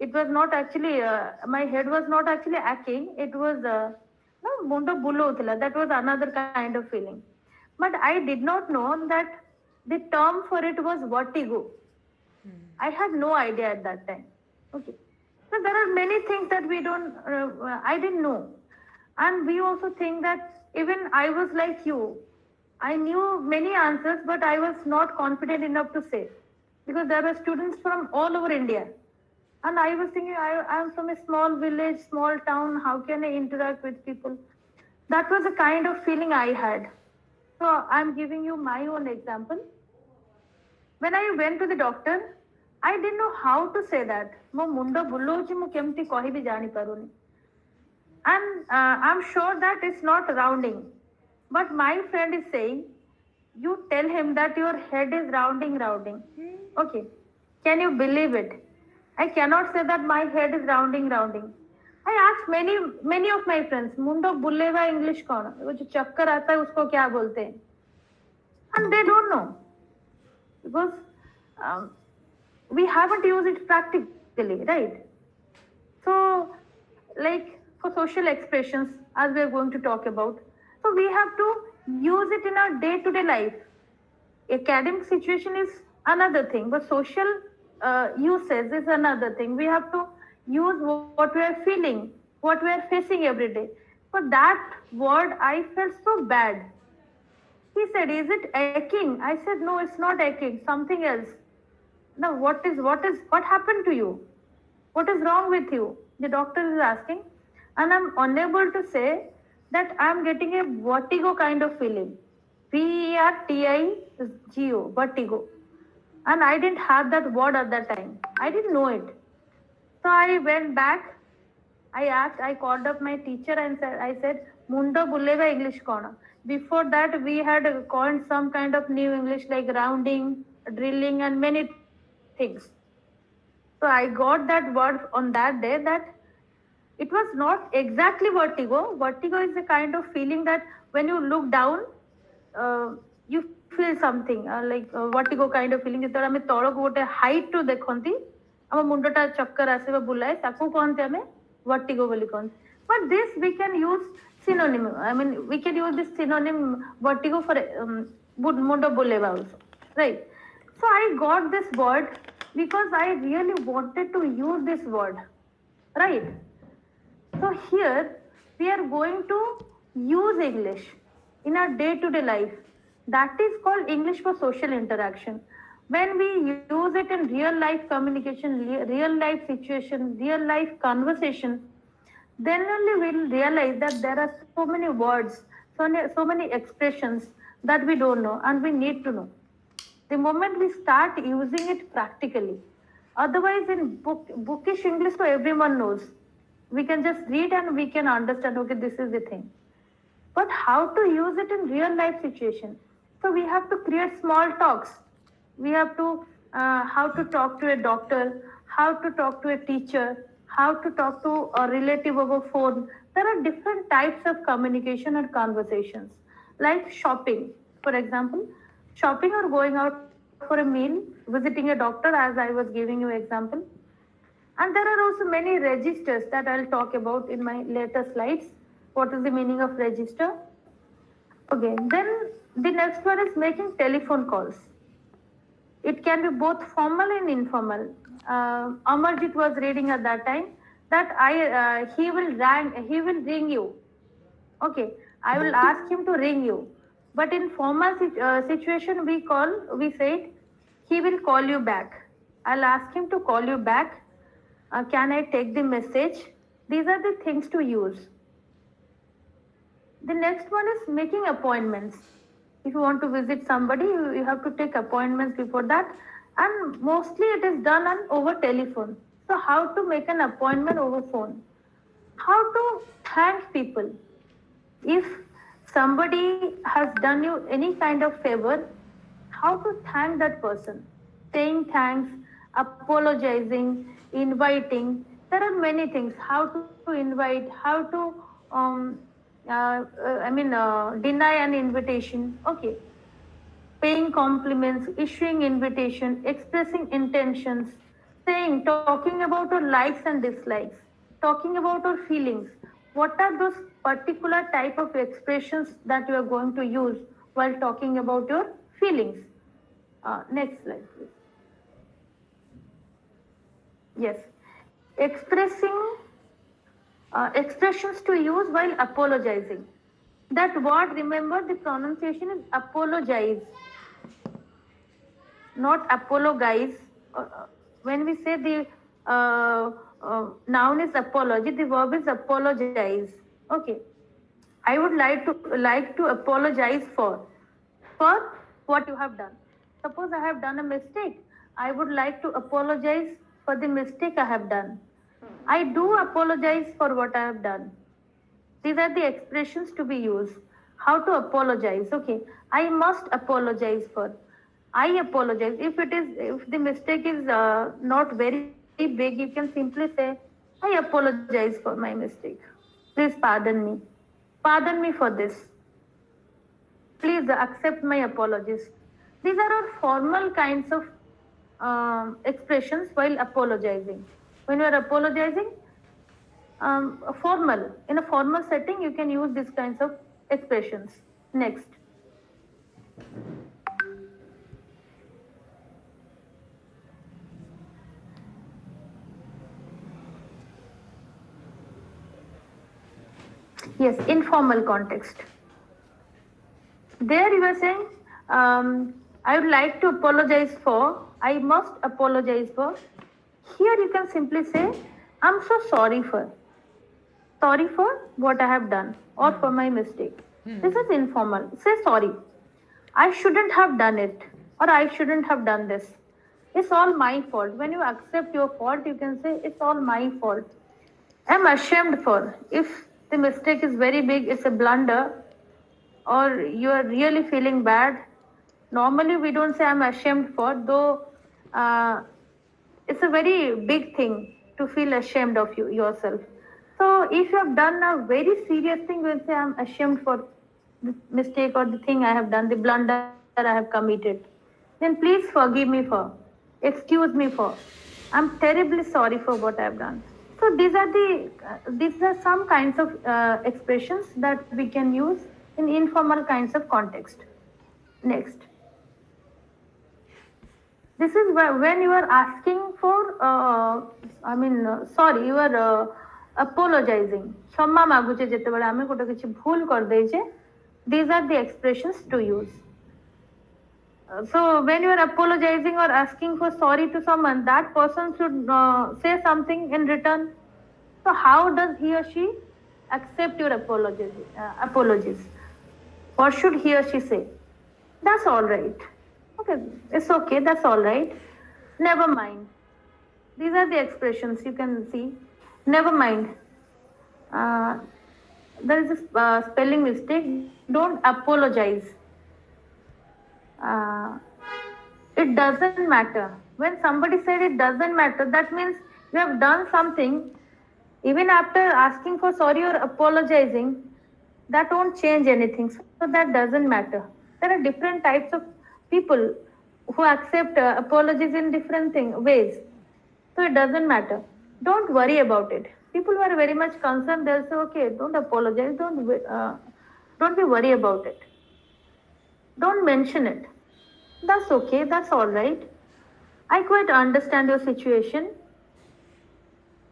It was not actually, my head was not actually aching. It was, no, mundo bulo thila. That was another kind of feeling. But I did not know that the term for it was vertigo. I had no idea at that time. Okay. So there are many things that we don't, I didn't know. And we also think that even I was like you. I knew many answers, but I was not confident enough to say. Because there were students from all over India. And I was thinking, I am from a small village, small town. How can I interact with people? That was the kind of feeling I had. So I'm giving you my own example. When I went to the doctor, I didn't know how to say that. Mo mundo buloji mu kemti kohi bhi jani paruni. And I'm sure that it's not rounding. But my friend is saying, you tell him that your head is rounding. Okay. Can you believe it? I cannot say that my head is rounding. I asked many of my friends, mundo बुलेगा English कौन? वो जो चक्कर आता है उसको क्या बोलते हैं? And they don't know. Because we haven't used it practically, right? So, like, for social expressions, as we are going to talk about. So we have to use it in our day-to-day life. Academic situation is another thing, but social usage is another thing. We have to use what we are feeling, what we are facing every day. For that word, I felt so bad. He said, "Is it aching?" I said, "No, it's not aching. Something else." Now, what happened to you? What is wrong with you? The doctor is asking, and I'm unable to say that I'm getting a vertigo kind of feeling. Vertigo, vertigo. And I didn't have that word at that time. I didn't know it. So I went back. I called up my teacher and said, Munda Bullega English Kona. Before that, we had coined some kind of new English like rounding, drilling, and many things. So I got that word on that day that it was not exactly vertigo. Vertigo is a kind of feeling that when you look down, you feel something like vertigo kind of feeling. ଯେତେବେଳେ ଆମେ ତଳକୁ ଗୋଟେ height ରୁ ଦେଖନ୍ତି ଆମ ମୁଣ୍ଡଟା ଚକ୍କର ଆସେ ବା ବୁଲାଏ ତାକୁ କହନ୍ତି ଆମେ vertigo ବୋଲି କହନ୍ତି. But this we can use synonym. I mean we can use this synonym vertigo for ମୁଣ୍ଡ ବୁଲେଇବା also, right? So I got this word because I really wanted to use this word, right? So here we are going to use English in our day-to-day life. That is called English for social interaction. When we use it in real life communication, real life situation, real life conversation, then only we'll realize that there are so many words, so many expressions that we don't know and we need to know. The moment we start using it practically, otherwise in bookish English, so everyone knows. We can just read and we can understand, okay, this is the thing. But how to use it in real life situation? So we have to create small talks. We have to how to talk to a doctor, how to talk to a teacher, how to talk to a relative over phone. There are different types of communication and conversations. Like shopping, for example, shopping or going out for a meal, visiting a doctor, as I was giving you example. And there are also many registers that I'll talk about in my later slides. What is the meaning of register? Okay, then the next one is making telephone calls. It can be both formal and informal. Amarjit was reading at that time that he will ring you. Okay, I will ask him to ring you. But in formal situation, we say he will call you back. I'll ask him to call you back. Can I take the message? These are the things to use. The next one is making appointments. If you want to visit somebody, you have to take appointments before that. And mostly it is done over telephone. So how to make an appointment over phone? How to thank people. If somebody has done you any kind of favor, how to thank that person? Saying thanks, apologizing, inviting. There are many things. How to invite, how to deny an invitation. Okay. Paying compliments, issuing invitation, expressing intentions, saying, talking about our likes and dislikes, talking about our feelings. What are those particular type of expressions that you are going to use while talking about your feelings? Next slide, please. Yes. Expressions to use while apologizing. That word, remember, the pronunciation is apologize, not apologize. When we say the noun is apology, the verb is apologize. Okay. I would like to apologize for what you have done. Suppose I have done a mistake. I would like to apologize for the mistake I have done. I do apologize for what I have done. These are the expressions to be used. How to apologize? Okay, I must apologize for. I apologize. If the mistake is not very big, you can simply say, I apologize for my mistake. Please pardon me. Pardon me for this. Please accept my apologies. These are all formal kinds of expressions while apologizing. When you are apologizing, formal. In a formal setting, you can use these kinds of expressions. Next. Yes, informal context. There you are saying, I would like to apologize for, I must apologize for. Here you can simply say, I'm so sorry for. Sorry for what I have done or for my mistake. This is informal. Say sorry. I shouldn't have done it or I shouldn't have done this. It's all my fault. When you accept your fault, you can say, it's all my fault. I'm ashamed for. If the mistake is very big, it's a blunder, or you are really feeling bad, normally we don't say I'm ashamed for, though it's a very big thing to feel ashamed of yourself. So if you have done a very serious thing, we'll say I'm ashamed for the mistake or the thing I have done, the blunder I have committed. Then please forgive me for, excuse me for. I'm terribly sorry for what I have done. So these are some kinds of expressions that we can use in informal kinds of context. Next. This is when you are asking for, sorry, you are apologizing. क्षमा मागुचे जेतेबेले आमे गोटे किछि भूल कर देइछे, these are the expressions to use. So when you are apologizing or asking for sorry to someone, that person should say something in return. So how does he or she accept your apologies? What should he or she say? That's all right. Okay, it's okay, that's all right. Never mind. These are the expressions you can see. Never mind. There is a spelling mistake. Don't apologize. It doesn't matter. When somebody said it doesn't matter, that means you have done something. Even after asking for sorry or apologizing, that won't change anything. So that doesn't matter. There are different types of people who accept apologies in different ways. So it doesn't matter. Don't worry about it. People who are very much concerned, they'll say, okay, don't apologize. Don't be worried about it. Don't mention it. That's okay. That's all right. I quite understand your situation.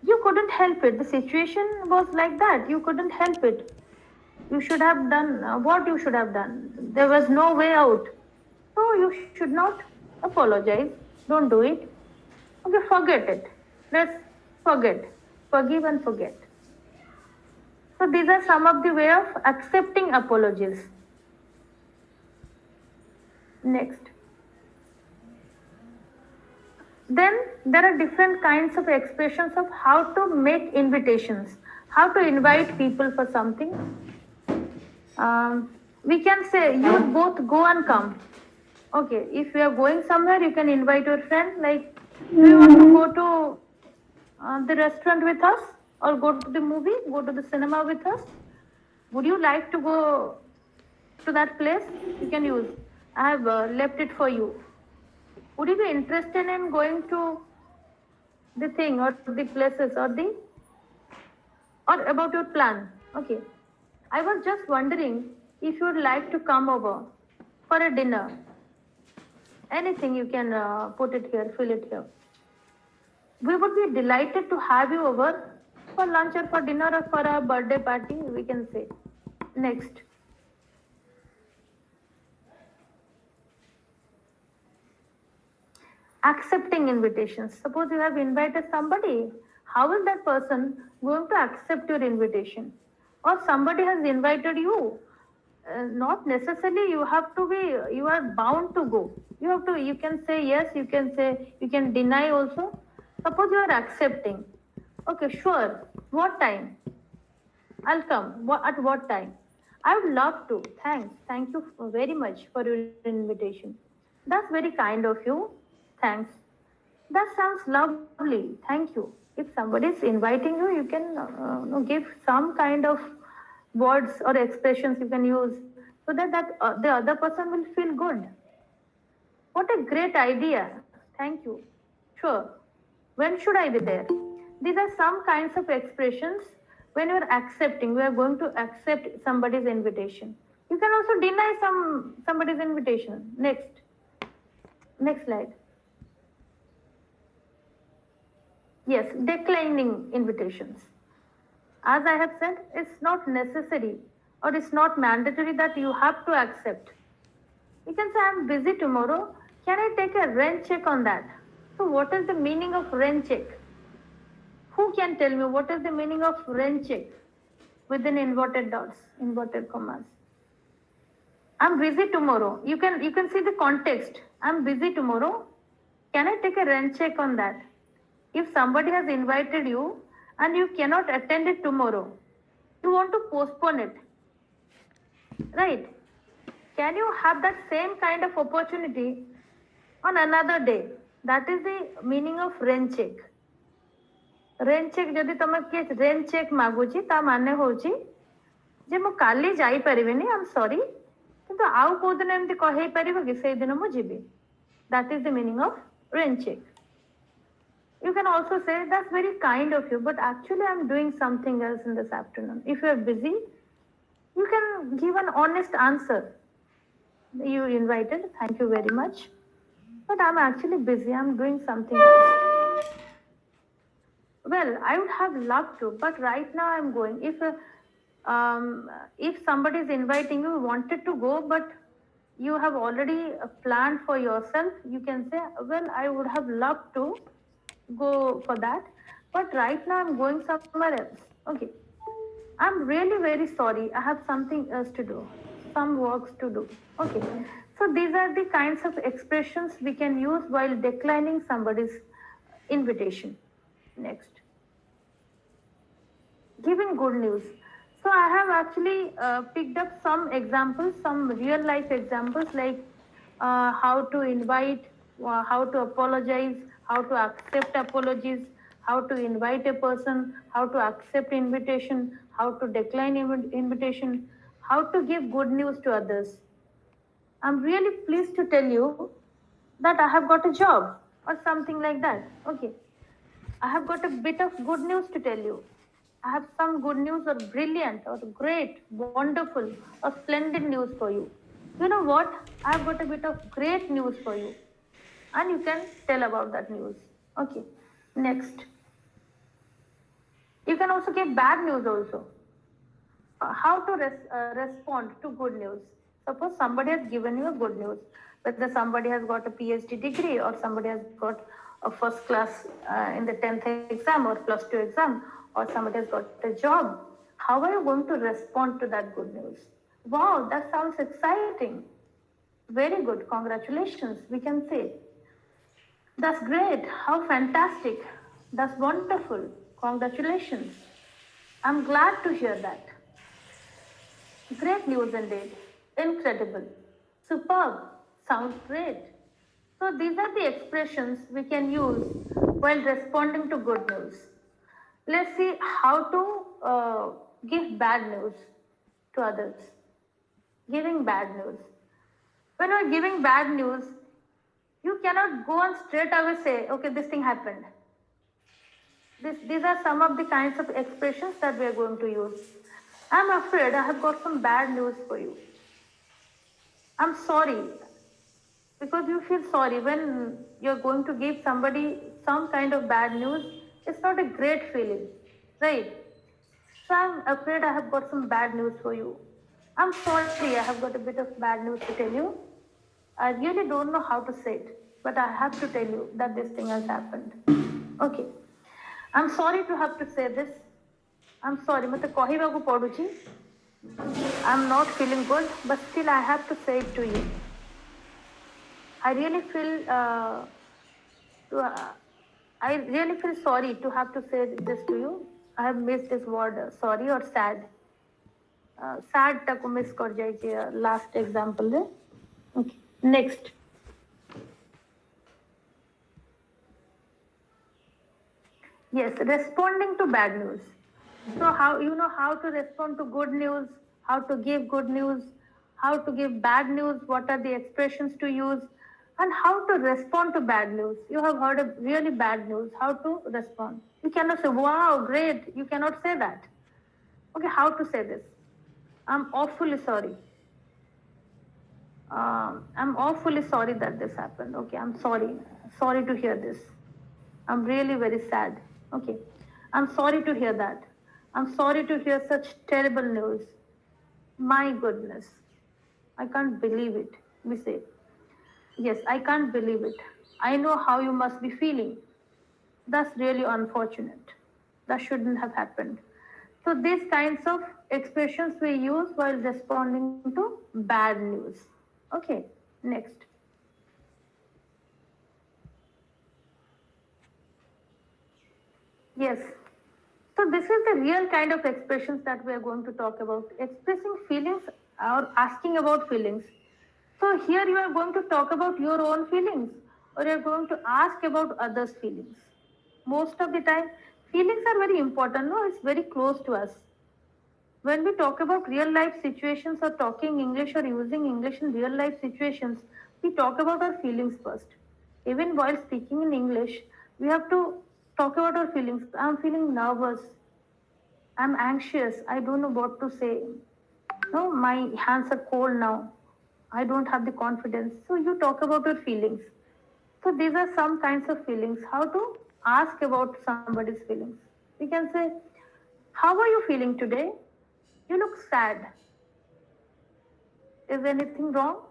You couldn't help it. The situation was like that. You couldn't help it. You should have done what you should have done. There was no way out. So you should not apologize. Don't do it. Okay, forget it. Let's forget. Forgive and forget. So these are some of the way of accepting apologies. Next. Then there are different kinds of expressions of how to make invitations, how to invite people for something. We can say, you both go and come. Okay, if you are going somewhere, you can invite your friend, like, do you want to go to the restaurant with us, or go to the movie, go to the cinema with us? Would you like to go to that place? You can use, I have left it for you. Would you be interested in going to the thing or the places or about your plan? Okay. I was just wondering if you would like to come over for a dinner. Anything you can put it here, fill it here. We would be delighted to have you over for lunch or for dinner or for a birthday party, we can say. Next. Accepting invitations. Suppose you have invited somebody, how is that person going to accept your invitation? Or somebody has invited you. Not necessarily you are bound to go. You can say yes, you can deny also. Suppose you are accepting. Okay, sure. What time? I'll come. At what time? I would love to. Thanks. Thank you very much for your invitation. That's very kind of you. Thanks. That sounds lovely. Thank you. If somebody is inviting you, you can give some kind of words or expressions you can use so that the other person will feel good. What a great idea. Thank you. Sure. When should I be there? These are some kinds of expressions when you are accepting, we are going to accept somebody's invitation. You can also deny somebody's invitation. Next slide. Yes, declining invitations. As I have said, it's not necessary or it's not mandatory that you have to accept. You can say, I'm busy tomorrow, can I take a rent check on that? So what is the meaning of rent check? Who can tell me what is the meaning of rent check within inverted dots, inverted commas? I'm busy tomorrow. You can see the context. I'm busy tomorrow. Can I take a rent check on that? If somebody has invited you and you cannot attend it tomorrow, you want to postpone it, right? Can you have that same kind of opportunity on another day? That is the meaning of rent check. Rent check जदि तुम किए rent check मागुची ता माने होची जे मु काली जाई परिबिनी, आई am sorry, किंतु आउ को दिन एमती कहि परिबो कि सेई दिन मु जिबी. That is the meaning of rent check. You can also say that's very kind of you, but actually I'm doing something else in this afternoon. If you are busy, you can give an honest answer. You invited, thank you very much, but I'm actually busy, I'm doing something else. Well, I would have loved to, but right now I'm going. If somebody is inviting you, wanted to go, but you have already planned for yourself, you can say, well, I would have loved to go for that, but right now I'm going somewhere else. Okay, I'm really very sorry, I have something else to do, some works to do. Okay, so these are the kinds of expressions we can use while declining somebody's invitation. Next, giving good news. So I have actually picked up some examples, some real life examples, like how to invite, how to apologize, how to accept apologies, how to invite a person, how to accept invitation, how to decline invitation, how to give good news to others. I'm really pleased to tell you that I have got a job or something like that. Okay, I have got a bit of good news to tell you. I have some good news or brilliant or great, wonderful or splendid news for you. You know what? I have got a bit of great news for you. And you can tell about that news. Okay, next. You can also give bad news also. How to respond to good news. Suppose somebody has given you a good news, whether somebody has got a PhD degree or somebody has got a first class in the 10th exam or plus 2 exam, or somebody has got a job. How are you going to respond to that good news? Wow, that sounds exciting. Very good, congratulations, we can say. That's great, how fantastic. That's wonderful, congratulations. I'm glad to hear that. Great news indeed. Incredible. Superb. Sounds great. So these are the expressions we can use while responding to good news. Let's see how to give bad news to others. Giving bad news. When we're giving bad news, you cannot go and straight away say, okay, this thing happened. These are some of the kinds of expressions that we are going to use. I'm afraid I have got some bad news for you. I'm sorry. Because you feel sorry when you're going to give somebody some kind of bad news, it's not a great feeling, right? So I'm afraid I have got some bad news for you. I'm sorry, I have got a bit of bad news to tell you. I really don't know how to say it, but I have to tell you that this thing has happened. Okay. I'm sorry to have to say this. I'm sorry, mate kahibaku paduchi. I'm not feeling good, but still I have to say it to you. I really feel sorry to have to say this to you. I have missed this word sorry or sad. Sad taku miss kar jaiye last example de. Okay. Next. Yes, responding to bad news. So how to respond to good news, how to give good news, how to give bad news, what are the expressions to use, and how to respond to bad news. You have heard of really bad news, how to respond. You cannot say, wow, great. You cannot say that. Okay, how to say this? I'm awfully sorry. I'm awfully sorry that this happened. Okay, I'm sorry. Sorry to hear this. I'm really very sad. Okay, I'm sorry to hear that. I'm sorry to hear such terrible news. My goodness, I can't believe it. We say, yes, I can't believe it. I know how you must be feeling. That's really unfortunate. That shouldn't have happened. So these kinds of expressions we use while responding to bad news. Okay, next. Yes. So this is the real kind of expressions that we are going to talk about. Expressing feelings or asking about feelings. So here you are going to talk about your own feelings or you are going to ask about others' feelings. Most of the time, feelings are very important. No, it's very close to us. When we talk about real life situations or talking English or using English in real life situations, we talk about our feelings first. Even while speaking in English, we have to talk about our feelings. I'm feeling nervous. I'm anxious. I don't know what to say. No, my hands are cold now. I don't have the confidence. So you talk about your feelings. So these are some kinds of feelings. How to ask about somebody's feelings. We can say, how are you feeling today? You look sad. Is anything wrong?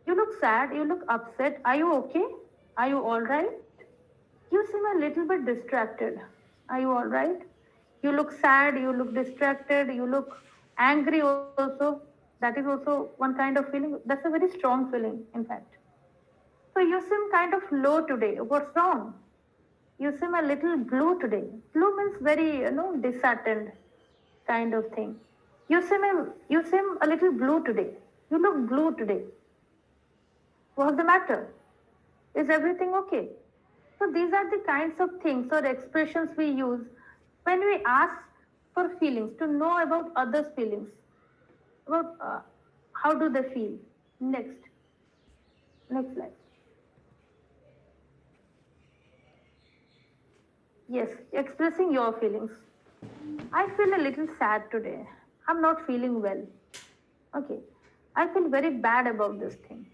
You look sad. You look upset. Are you okay? Are you all right? You seem a little bit distracted. Are you all right? You look sad. You look distracted. You look angry also. That is also one kind of feeling. That's a very strong feeling, in fact. So you seem kind of low today. What's wrong? You seem a little blue today. Blue means very, disheartened kind of thing. You seem a little blue today. You look blue today. What's the matter? Is everything okay? So these are the kinds of things or expressions we use when we ask for feelings, to know about others' feelings, about how do they feel. Next slide. Yes, expressing your feelings. I feel a little sad today. I'm not feeling well. Okay. I feel very bad about this thing.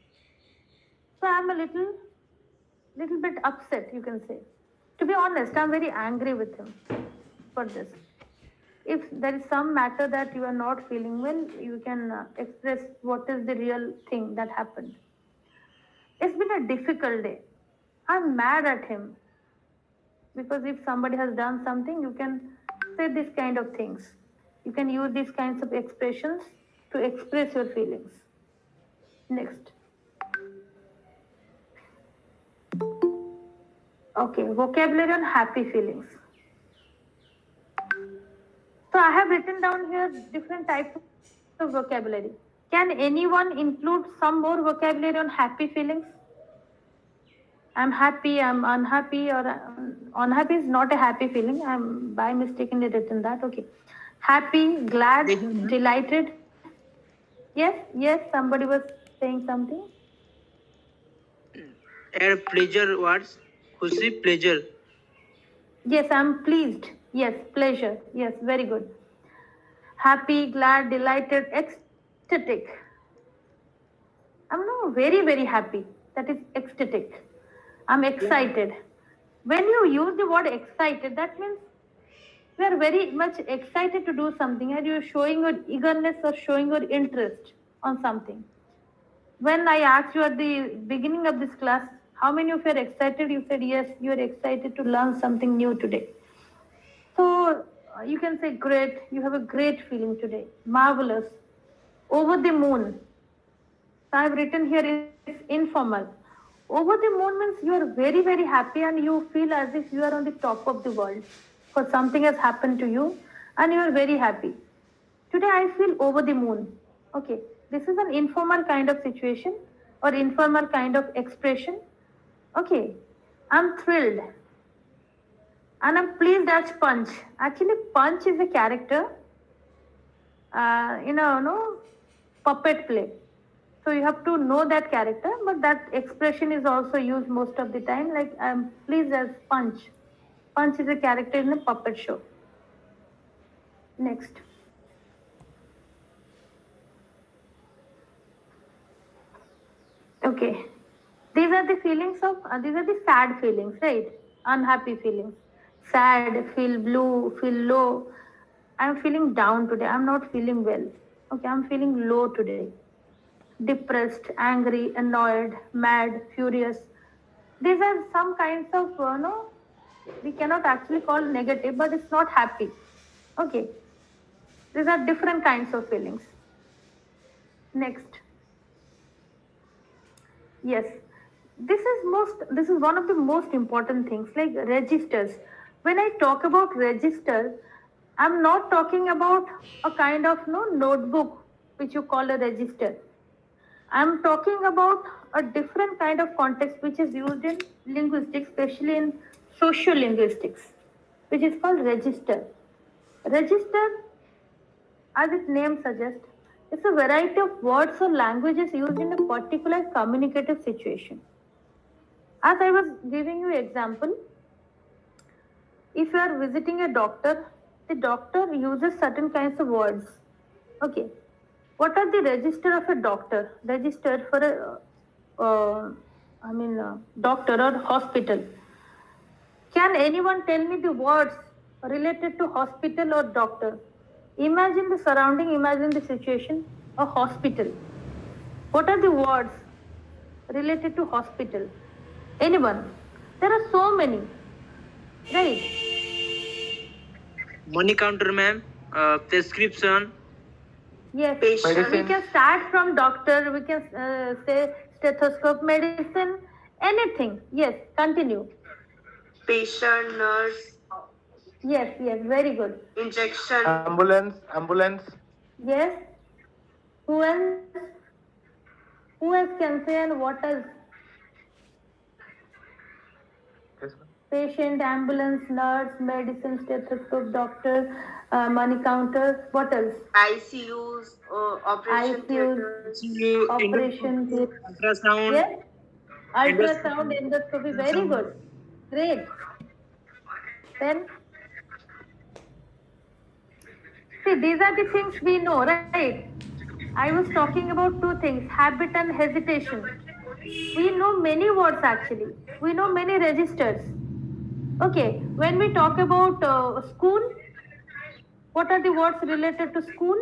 So I'm a little bit upset, you can say. To be honest, I'm very angry with him for this. If there is some matter that you are not feeling well, you can express what is the real thing that happened. It's been a difficult day. I'm mad at him because if somebody has done something, you can say this kind of things. You can use these kinds of expressions to express your feelings. Next. Okay, vocabulary on happy feelings. So I have written down here different types of vocabulary. Can anyone include some more vocabulary on happy feelings? I'm happy, I'm unhappy, or unhappy is not a happy feeling. I'm by mistakenly written that. Okay. Happy, glad, delighted. Yes, somebody was saying something. Add pleasure words. Khushi, pleasure. Yes, I'm pleased. Yes, pleasure. Yes, very good. Happy, glad, delighted, ecstatic. I'm no very, very happy. That is ecstatic. I'm excited. When you use the word excited, that means you are very much excited to do something and you're showing your eagerness or showing your interest on something. When I asked you at the beginning of this class, how many of you are excited? You said, yes, you are excited to learn something new today. So you can say great, you have a great feeling today, marvelous, over the moon. So I've written here it's informal. Over the moon means you are very, very happy and you feel as if you are on the top of the world. Because something has happened to you and you are very happy. Today I feel over the moon. Okay, this is an informal kind of situation or informal kind of expression. Okay, I'm thrilled. And I'm pleased as Punch. Actually, Punch is a character puppet play. So you have to know that character, but that expression is also used most of the time. Like I'm pleased as Punch. Punch is a character in a puppet show. Next. Okay. These are the feelings of, these are the sad feelings, right? Unhappy feelings. Sad, feel blue, feel low. I'm feeling down today. I'm not feeling well. Okay, I'm feeling low today. Depressed, angry, annoyed, mad, furious. These are some kinds of, no, we cannot actually call negative, but it's not happy. Okay, these are different kinds of feelings. Next. Yes, this is one of the most important things, like registers. When I talk about register, I'm not talking about a kind of no notebook which you call a register. I'm talking about a different kind of context which is used in linguistics, especially in social linguistics, which is called register. Register, as its name suggests, is a variety of words or languages used in a particular communicative situation. As I was giving you example, if you are visiting a doctor, the doctor uses certain kinds of words. Okay, what are the register of a doctor? Registered for a doctor or hospital. Can anyone tell me the words related to hospital or doctor? Imagine the surrounding, imagine the situation, a hospital. What are the words related to hospital? Anyone? There are so many, right? Money counter, ma'am. Prescription. Yes, Patient. we can start from doctor, we can say stethoscope, medicine, anything. Yes, continue. Patient, nurse, Yes, yes, very good. injection, Ambulance. Yes, who else? Who else can say and what else? Yes, ma'am. Patient, ambulance, nurse, medicine, stethoscope, doctor, money counter. What else? ICUs, operation ICUs, theaters, You operation. ultrasound. Yes, ultrasound, endoscopy. Very good. Great. Then, see, these are the things we know, right? I was talking about two things, habit and hesitation. We know many words actually. We know many registers. Okay, when we talk about school, what are the words related to school?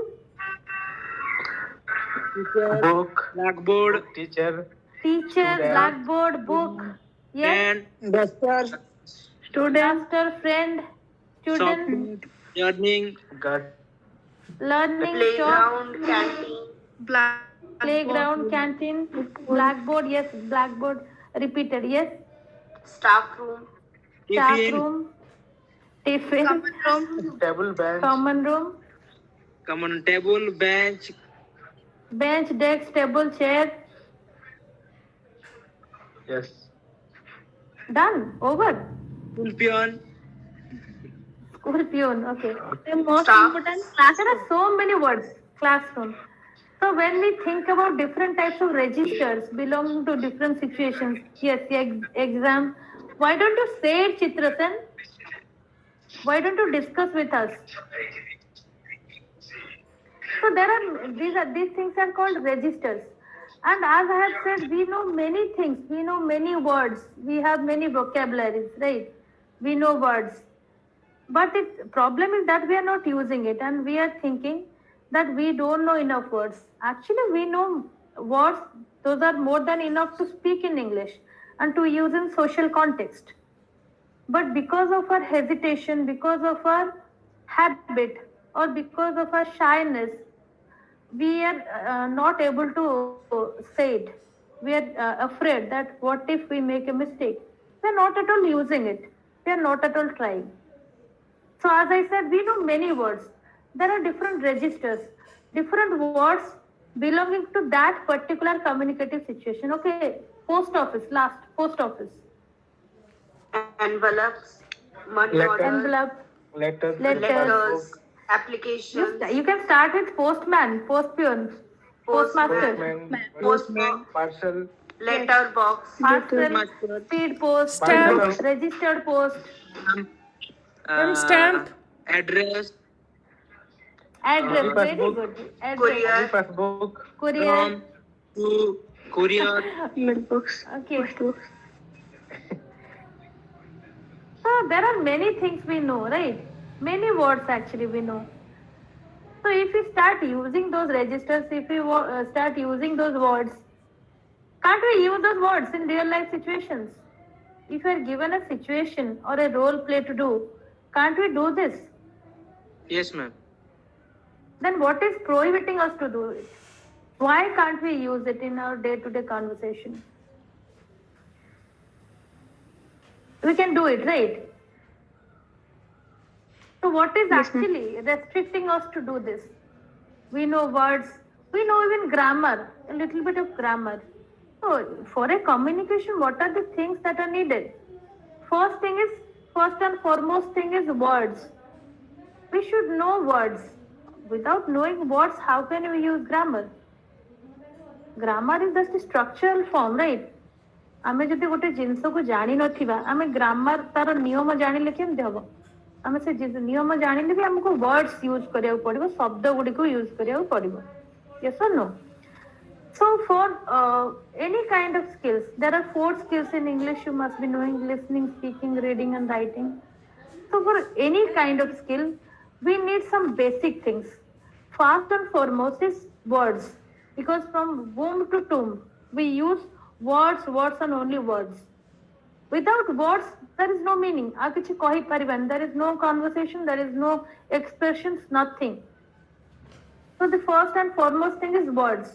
Book. Blackboard. Teacher. Teacher, Student. blackboard, book. Yes, And duster. Student. master, friend, student, Software. Learning. God. learning, shop, playground, canteen, playground, canteen, blackboard. Yes, blackboard. Repeated. Yes, staff room, staff Tiffin. room, tiffin, Table, bench. common room, Common table. Bench. bench, desk, table, chair. Yes. Done. Over. Pulpion. School peon. Okay. The most Staff. important class. There are so many words. Classroom. So when we think about different types of registers belonging to different situations, yes, exam. Why don't you say it, Chitrasen? Why don't you discuss with us? So these things are called registers. And as I have said, we know many things. We know many words. We have many vocabularies, right? We know words. But the problem is that we are not using it and we are thinking that we don't know enough words. Actually, we know words, those are more than enough to speak in English and to use in social context. But because of our hesitation, because of our habit, or because of our shyness, we are not able to say it. We are afraid that what if we make a mistake? We are not at all using it. We are not at all trying. So as I said, we know many words. There are different registers, different words belonging to that particular communicative situation. Okay, post office, last, post office. envelopes, money Letter. order, Envelope, Letters. letters, applications, you can start with postman, postpion, postmaster, Postman. Parcel. letter box, parcel, speed post, Stamp. registered post, Stamp. Address. address, very passbook. good, address, courier, Passbook. courier, From to courier. Notebooks. Okay. Post books. So there are many things we know, right? Many words actually we know. So if we start using those registers, if we start using those words, can't we use those words in real life situations? If we are given a situation or a role play to do, can't we do this? Yes, ma'am. Then what is prohibiting us to do it? Why can't we use it in our day-to-day conversation? We can do it, right? So what is Yes, ma'am. actually restricting us to do this? We know words, we know even grammar, a little bit of grammar. So for a communication, what are the things that are needed? First and foremost thing is words. We should know words. Without knowing words, how can we use grammar? Grammar is just a structural form, right? ଆମେ ଯଦି ଗୋଟେ ଜିନିଷକୁ ଜାଣିନଥିବା ଆମେ grammar ତାର ନିୟମ ଜାଣିଲେ କେମିତି ହବ? ଆମେ ସେ ନିୟମ ଜାଣିଲେ ବି ଆମକୁ words ୟୁଜ କରିବାକୁ ପଡିବ, ଶବ୍ଦ ଗୁଡ଼ିକୁ ୟୁଜ କରିବାକୁ ପଡିବ. Yes or no? So for any kind of skills, there are 4 skills in English you must be knowing: listening, speaking, reading and writing. So for any kind of skill, we need some basic things. First and foremost is words, because from womb to tomb, we use words and only words. Without words, there is no meaning. There is no conversation, there is no expressions, nothing. So the first and foremost thing is words.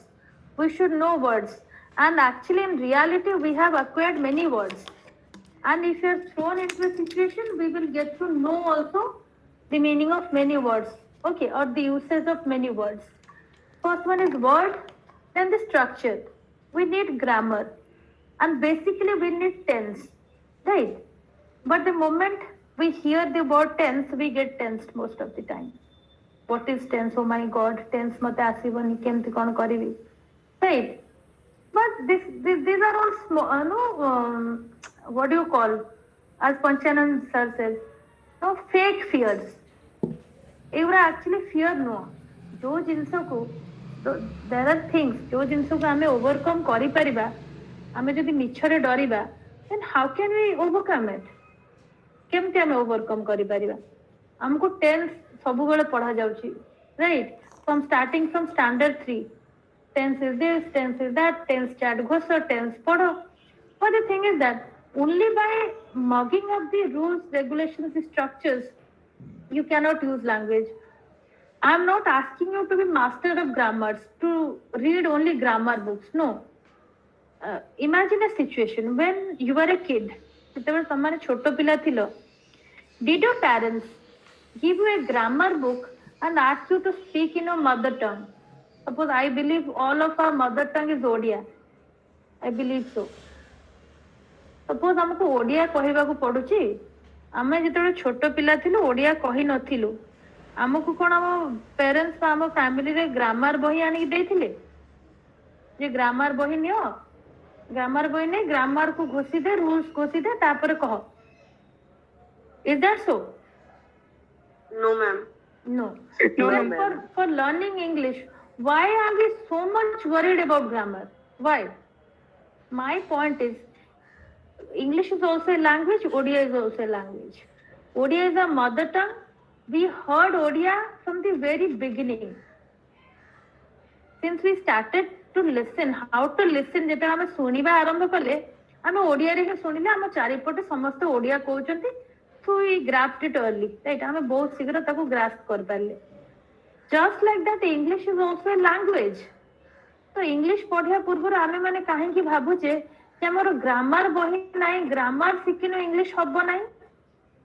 We should know words. And actually in reality, we have acquired many words. And if you are thrown into a situation, we will get to know also the meaning of many words. Okay, or the usage of many words. First one is word, then the structure. We need grammar. And basically we need tense. Right? But the moment we hear the word tense, we get tensed most of the time. What is tense? Oh my God, tense mate asibani, kemti kon karibi. Right? But these are all small, what do you call? As Panchanand sir says, no, fake fears. Eura actually fear no. Jo jinso ko, there are things, jo jinso ko hame overcome kari pariba, hame jodi michhare dariba, then how can we overcome it? केमती हमें overcome करि परिबा? हमको tense सबु बेले पढ़ा जाउची, right? From starting from standard 3, tense is this, tense is that, tense chat ghoso, tense पढ़ो. But the thing is that only by mugging up the rules, regulations, the structures, you cannot use language. I am not asking you to be master of grammars, to read only grammar books. No. Imagine a situation when you were a kid. Did your parents give you a grammar book and ask you to speak in your mother tongue? Suppose I believe all of our mother tongue is Odia. I believe so. Suppose हमको ओडिया कहबाकू पडुची, आमे जेतबे छोट पिला थिलु ओडिया कहि नथिलु, हमको कोन हम parents हम family रे grammar बही आनी देथिले? जे ग्रामर बही नियो, ग्रामर बही ने ग्रामर को घोषि दे, रूल्स घोषि दे, तापर कह. Is that so? No, ma'am. No. No, Then ma'am. for learning English, why are we so much worried about grammar? Why? My point is, English is also a language, Odia is also a language. Odia is our mother tongue. We heard Odia from the very beginning. Since we started to listen, how to listen, जेटा हमें सुनिबा आरंभ कले, हमें ओडिया रे सुनिले, हम चारिपटे समस्त Odia कहउचंती, so we grasped it early, right? हमें बहुत शीघ्र ताको grasp कर पाले. Just like that, English is also a language. तो इंग्लिश पढ़िया पूर्व आमे माने काहे की भाबुचे कि हमर ग्रामर बही नाही, ग्रामर सिकिनो इंग्लिश हबो नाही.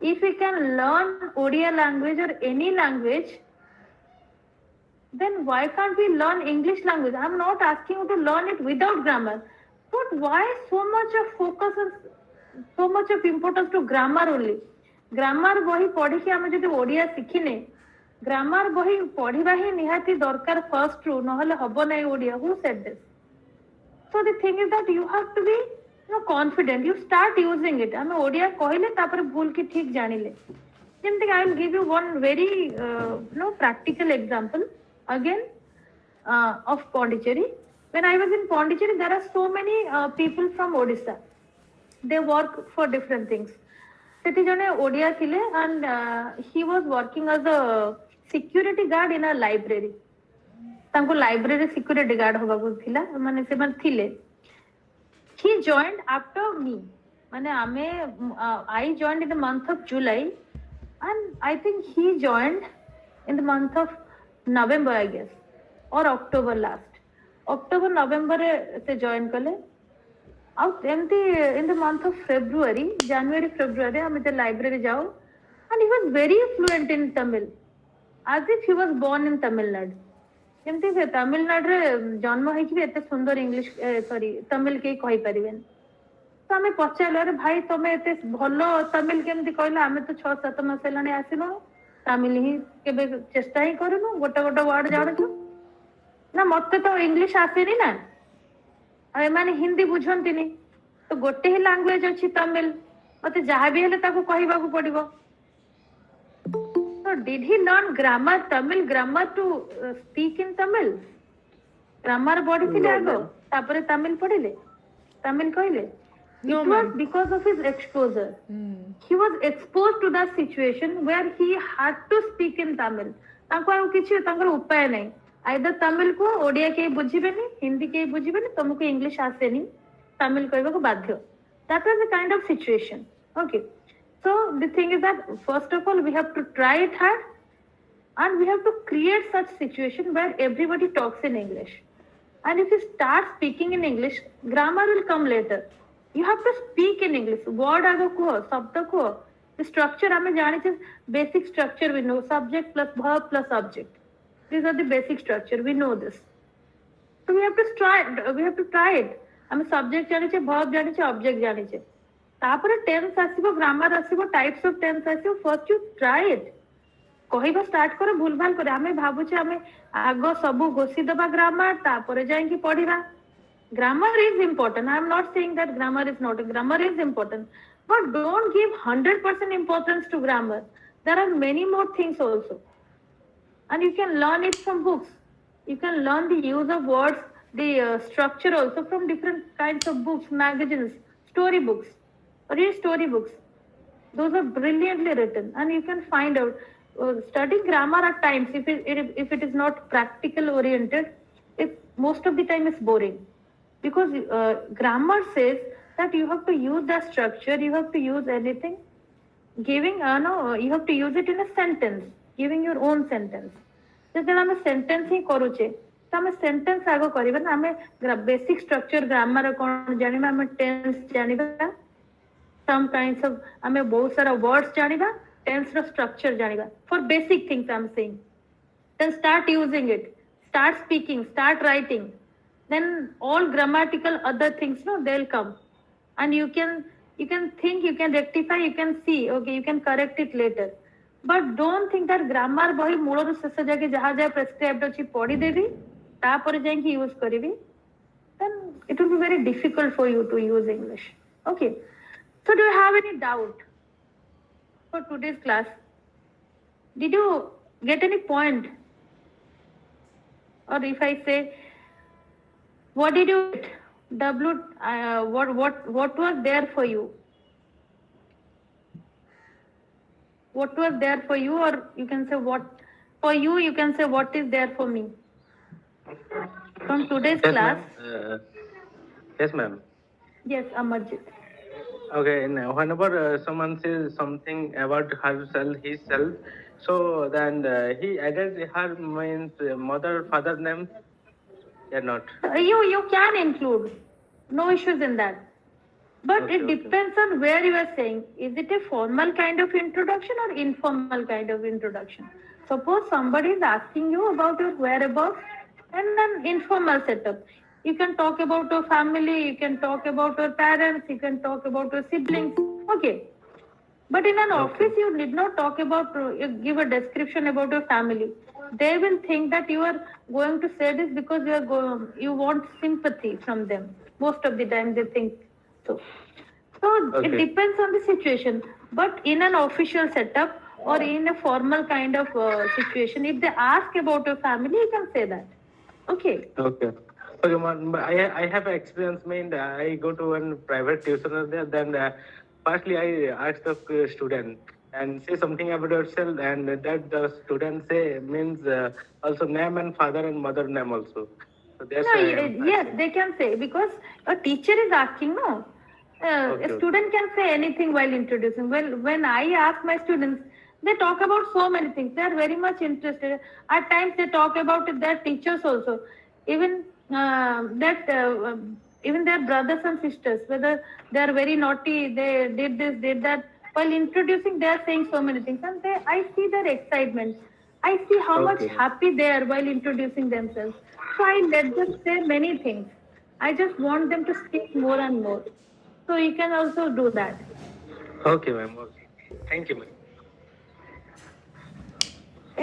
If we can learn Odia language or any language, then why can't we learn English language? I'm not asking you to learn it without grammar, but why so much of focus and so much of importance to grammar only? Grammar बही पढ़ी कि आमे जदि Odia सिखिने, grammar बही पढ़िबा ही निहाती दरकार first रू, नहले हबो नाही Odia. Who said this? So the thing is that you have to be confident. You start using it. हमें ओडिया कहले तापर भूल के ठीक जानिले. जेमति I will give you one very practical example again of Pondicherry. when I was in Pondicherry, there are so many people from Odisha. They work for different things. Seti jane Odia thile, and he was working as a security guard in a library. ତାଙ୍କୁ library security guard ହବାକୁ ଥିଲା, ମାନେ ସେମାନେ ଥିଲେ. He joined after me. ମାନେ ଆମେ I joined in the month of July, and I think he joined in the month of November, I guess, or October last. October November से join कले. ଆଉ ଏମିତି in the month of February, January February ଆମେ the library ଯାଉ, and he was very fluent in Tamil, as if he was born in Tamil Nadu. ଯେମିତି ସେ ତାମିଲନାଡୁରେ ଜନ୍ମ ହେଇକି ବି ଏତେ ସୁନ୍ଦର ଇଂଲିଶ ସରି ତାମିଲ କେହି କହିପାରିବେନି. ତ ଆମେ ପଚାରିଲୁ, ଆରେ ଭାଇ ତମେ ଏତେ ଭଲ ତାମିଲ କେମିତି କହିଲ? ଆମେ ତ 6-7 ମାସ ହେଲାଣି ଆସିଲୁଣୁ, ତାମିଲ ହିଁ କେବେ ଚେଷ୍ଟା ହିଁ କରିନୁ, ଗୋଟେ ଗୋଟେ ୱାର୍ଡ ଜାଣୁଛୁ. ନା ମତେ ତ ଇଂଲିଶ ଆସେନି ନା, ଆଉ ଏମାନେ ହିନ୍ଦୀ ବୁଝନ୍ତିନି, ତ ଗୋଟେ ହିଁ ଲାଙ୍ଗୁଏଜ ଅଛି ତାମିଲ, ମତେ ଯାହା ବି ହେଲେ ତାକୁ କହିବାକୁ ପଡିବ. So did he learn grammar, Tamil grammar to speak in Tamil? Grammar ପଢିଥିଲେ ଆଗ, ତାପରେ ତାମିଲ ପଢିଲେ, ତାମିଲ କହିଲେ? No, It was because of his exposure. He was exposed to that situation where he had to speak in Tamil. ତାଙ୍କୁ ଆଉ କିଛି ତାଙ୍କର ଉପାୟ ନାହିଁ. Either ତାମିଲ କୁ ଓଡିଆ କେହି ବୁଝିବେନି, ହିନ୍ଦୀ କେହି ବୁଝିବେନି, ତମକୁ ଇଂଲିଶ ଆସେନି, ତାମିଲ କହିବାକୁ ବାଧ୍ୟ. That was the kind of situation. Okay. So the thing is that first of all we have to try it hard, and we have to create such situation where everybody talks in English. And if you start speaking in English, grammar will come later. You have to speak in English. Word ago kuho, sabda kuho. The structure hame janiche, basic structure we know, subject plus verb plus object. These are the basic structure, we know this. So we have to try it. Hame subject janiche, verb janiche, object janiche. तापर tense आसीबो, grammar आसीबो, types of tense आसीबो. First you try it. कहबा start करो, भूल भाल करे. हमें भाबुचे हमें आगो सबु घोषि दबा ग्रामर, तापर जाई कि पढिबा. Grammar is important. I am not saying that grammar is not. Grammar is important, but don't give 100% importance to grammar. There are many more things also, and you can learn it from books. You can learn the use of words, the structure also from different kinds of books, magazines, story books. Read story books. Those are brilliantly written, and you can find out. Studying grammar at times, if it is not practical oriented, most of the time is boring, because grammar says that you have to use that structure. You have to use anything. Giving you have to use it in a sentence. Giving your own sentence. ଯେତେବେଳେ ଆମେ sentence ହିଁ କରୁଛେ, ତ ଆମେ sentence ଆଗ କରିବା ନା. ଆମେ ବେସିକ ଷ୍ଟ୍ରକ୍ଚର ଗ୍ରାମାର କ'ଣ ଜାଣିବା, ଆମେ ଟେନ୍ସ ଜାଣିବା, some kinds of ଆମେ ବହୁତ ସାରା words ଜାଣିବା, tense ର structure ଜାଣିବା. For basic things I'm saying. Then start using it. Start speaking, start writing. Then all grammatical other things, they'll come. And you can think, you can rectify, you can see, okay, you can correct it later. But don't think that grammar ବହି ମୂଳରୁ ଶେଷ ଯାକେ ଯାହା ଯାହା prescribed ଅଛି ପଢିଦେବି, ତାପରେ ଯାଇକି use କରିବି. Then it will be very difficult for you to use English. Okay. So do you have any doubt for today's class? Did you get any point? Or if I say, what did you get? What was there for you? What was there for you? Or you can say what for you, you can say what is there for me. From today's class. Yes, ma'am. Yes, Amarjit. Okay, now whenever someone says something about herself, himself, so then he added her means mother, father name, or not? You can include, no issues in that. But Okay, it depends on where you are saying. Is it a formal kind of introduction or informal kind of introduction? Suppose somebody is asking you about your whereabouts and an informal setup. You can talk about your family, you can talk about your parents, you can talk about your siblings. Okay. But in an office, you need not talk about, give a description about your family. They will think that you are going to say this because you want sympathy from them. Most of the time they think so. So it Okay. depends on the situation. But in an official setup or in a formal kind of situation, if they ask about your family, you can say that. Okay. Okay. Okay, I have experience. I go to one private tuition there. Then firstly, I ask the student and say something about yourself, and that the student say means also name and father and mother name also. So that's No, why I am yes, asking. they can say because a teacher is asking, no. A Okay. student can say anything while introducing. Well, when I ask my students, they talk about so many things. They are very much interested. At times, they talk about their teachers also, even that even their brothers and sisters. Whether they are very naughty, they did this, did that. While introducing, they are saying so many things, and I see their excitement. I see how much Okay. happy they are while introducing themselves. So I let them say many things. I just want them to speak more and more. So you can also do that. Okay, ma'am. Okay. Thank you, ma'am.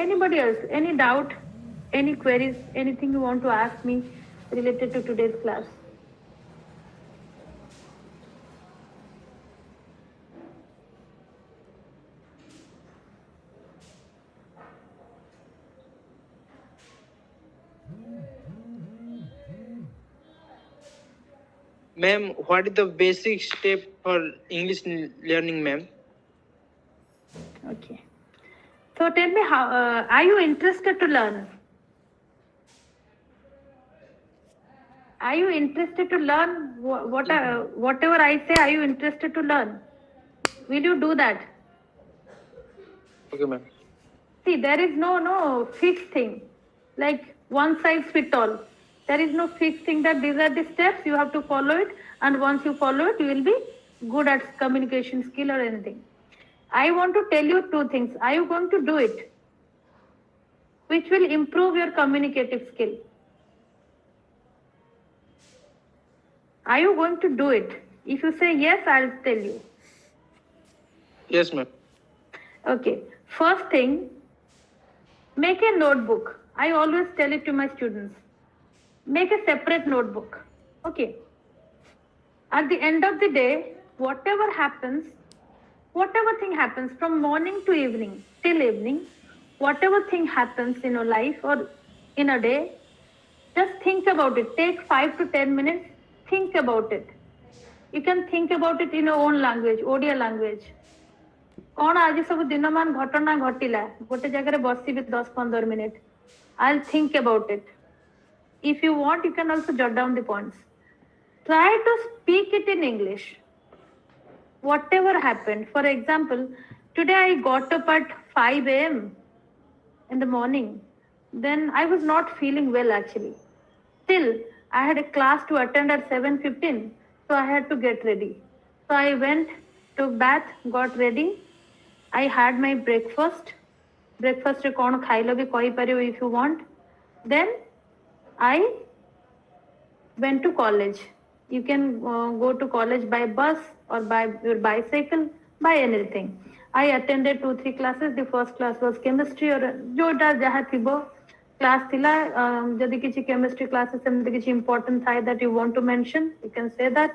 Anybody else? Any doubt? Any queries? Anything you want to ask me related to today's class? Ma'am, what is the basic step for English learning, ma'am? Okay. So tell me, how are you interested to learn? Are you interested to learn whatever I say? Are you interested to learn? Will you do that? Okay, ma'am. See, there is no fixed thing, like one size fit all. There is no fixed thing that these are the steps you have to follow it, and once you follow it, you will be good at communication skill or anything. I want to tell you two things. Are you going to do it? Which will improve your communicative skill. Are you going to do it? If you say yes, I'll tell you. Yes, ma'am. Okay. First thing, make a notebook. I always tell it to my students. Make a separate notebook. Okay. At the end of the day, whatever thing happens from morning to evening till evening, whatever thing happens in your life or in a day, just think about it. Take 5 to 10 minutes, think about it. You can think about it in your own language, Odia language. कौन आज सब दिनमान घटना घटिला गोटे जगह Busby 10-15 minute I'll think about it. If you want, you can also jot down the points. Try to speak it in English. Whatever happened. For example, today I got up at 5 a.m. in the morning. Then I was not feeling well actually. Still, I had a class to attend at 7:15, so I had to get ready. So I went, took bath, got ready. I had my breakfast. Breakfast रे कौन खाइलो भी कही परियो if you want. Then I went to college. You can go to college by bus or by your bicycle, by anything. I attended 2-3 classes. The first class was chemistry or जोटा जहाँ थिबो class थिला जदि किसी chemistry classes सेमते किसी important थाई that you want to mention, you can say that.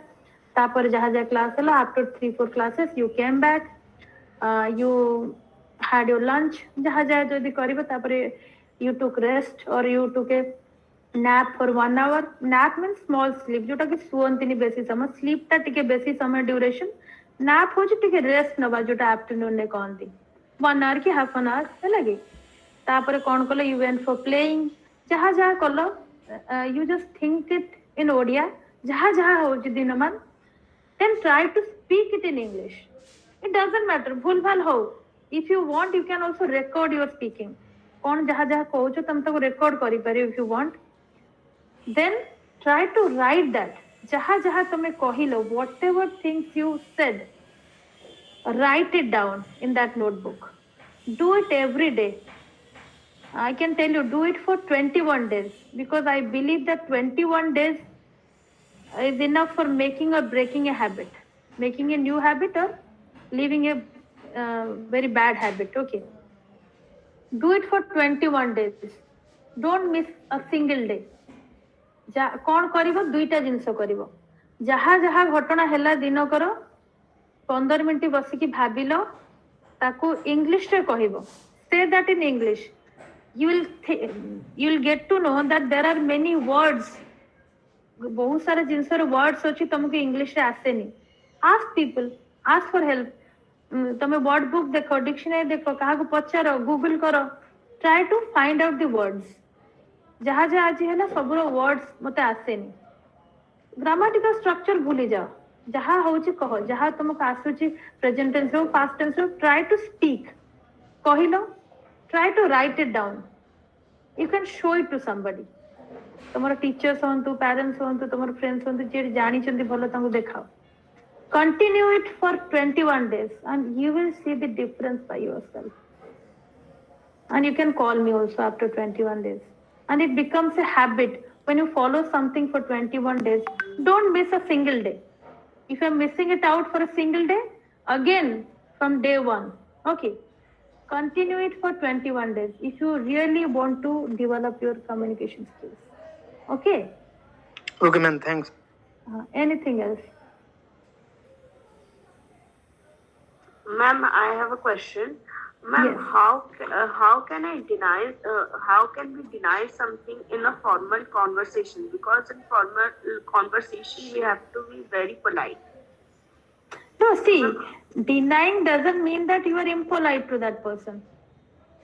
तापर जहाँ जहाँ class हला after 3-4 classes you came back. You had your lunch जहाँ जहाँ जदि करिबो तापरे you took rest or you took a nap for 1 hour. Nap means small sleep जोटा कि सुअंतिनी बेसी समय sleep टा टिके बेसी समय duration. Nap हो जो टिके rest नवा जोटा afternoon ने कहंती 1 hour की half an hour है लगी. तापरे कौन कलो you went for playing जहाँ जहाँ कलो you just think it in Odia जहाँ जहाँ हो जो दिनमान. Then try to speak it in English. It doesn't matter भूल भाल हो. If you want, you can also record your speaking. कौन जहाँ जहाँ कहो जो तम तक record करी परियो if you want. Then try to write that. जहाँ जहाँ तुम्हें कहिलो, whatever things you said, write it down in that notebook. Do it every day. I can tell you, do it for 21 days because I believe that 21 days is enough for making or breaking a habit, making a new habit or leaving a very bad habit. Okay. Do it for 21 days. Don't miss a single day. कौन करिवो दुईटा जिनस करिवो जहाँ जहाँ घटना हैला दिन कर 15 minute बसिकी भाबिलो ताकू English रे कहिवो say that in English. You will get to know that there are many words बहुत सारा जिनसर वर्ड्स अच्छी तुमको इंग्लिश रे आसेनी ask people ask for help तमे वर्ड बुक देखो डिक्शनरी देखो काहा को पचारो गूगल करो try to find out the words जहाँ जहाँ आज है सबुर वर्ड्स मते आसेनी ग्रामाटिकल स्ट्रक्चर भूली जाओ जहाँ होची कहो जहाँ तुमको आसुची प्रेजेंट टेंस रो पास्ट टेंस रो ट्राई टू स्पीक कहिलो try to write it down you can show it to somebody तुम टीचर्स हूँ पेरेंट्स हूँ तुम फ्रेंड्स हूँ जी जानी भल देखाओ continue it for 21 days and you will see the difference by yourself and you can call me also after 21 days and it becomes a habit when you follow something for 21 days don't miss a single day if you're missing it out for a single day again from day one okay continue it for 21 days if you really want to develop your communication skills okay Okay, ma'am. Thanks. anything else Ma'am, I have a question. Ma'am, Yes. how can I deny how can we deny something in a formal conversation? Because in formal conversation we have to be very polite. No, see, denying doesn't mean that you are impolite to that person.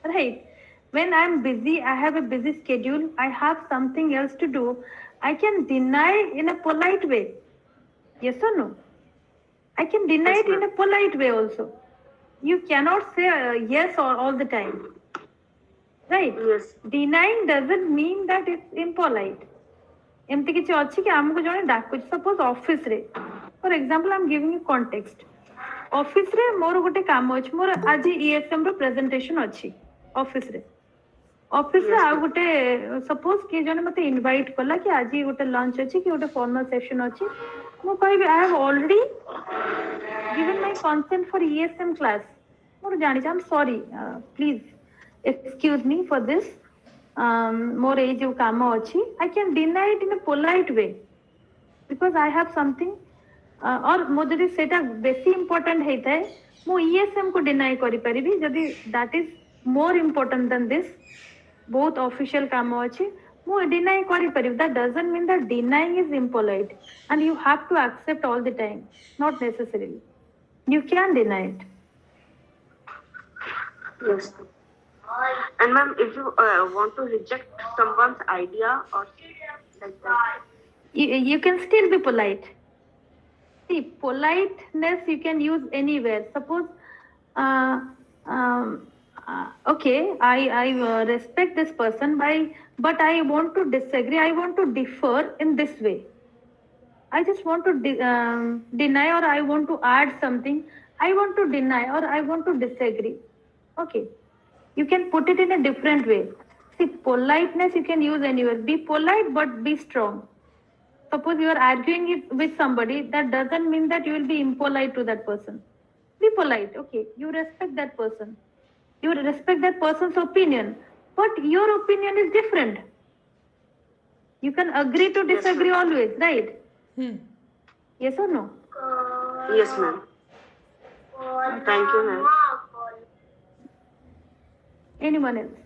Right? When I'm busy, I have a busy schedule, I have something else to do, I can deny in a polite way. Yes or no? I can deny Yes, it in ma'am. a polite way also. You cannot say yes all the time. Right? Yes. Denying doesn't mean that it's impolite. एमती किसी अच्छी कि आमको जने डाकुछ suppose office रे for example I am giving you context office रे मोर गोटे काम अछि मोर आज ईएसएम रो प्रेजेंटेशन अछि ऑफिस रे आ गोटे सपोज कि जने मते इनवाइट कला कि आज गोटे लंच अछि कि गोटे फॉर्मल सेशन अछि मो कहबी I have already given my consent for ESM class मोर जानि I am sorry please excuse me for this मोर ए जो काम अछि I can deny it in a polite way because I have something और मो जदि सेटा बेसी इंपोर्टेंट हेता है मो ईएसएम को डिनाई करि परिबी जदि that is more important than this बहुत ऑफिशियल काम अछि मो डिनाई करि परिबी that doesn't mean that denying is impolite and you have to accept all the time not necessarily you can deny it Yes. And ma'am, if you want to reject someone's idea or like that, you can still be polite. See, politeness you can use anywhere. Suppose, okay, I respect this person but I want to disagree. I want to differ in this way. I just want to deny or I want to add something. I want to deny or I want to disagree. Okay. You can put it in a different way. See, politeness you can use anywhere. Be polite but be strong. Suppose you are arguing it with somebody, that doesn't mean that you will be impolite to that person. Be polite, okay. You respect that person. You respect that person's opinion. But your opinion is different. You can agree to disagree always, right? Yes or no? yes, ma'am. Thank you, ma'am. Anyone else?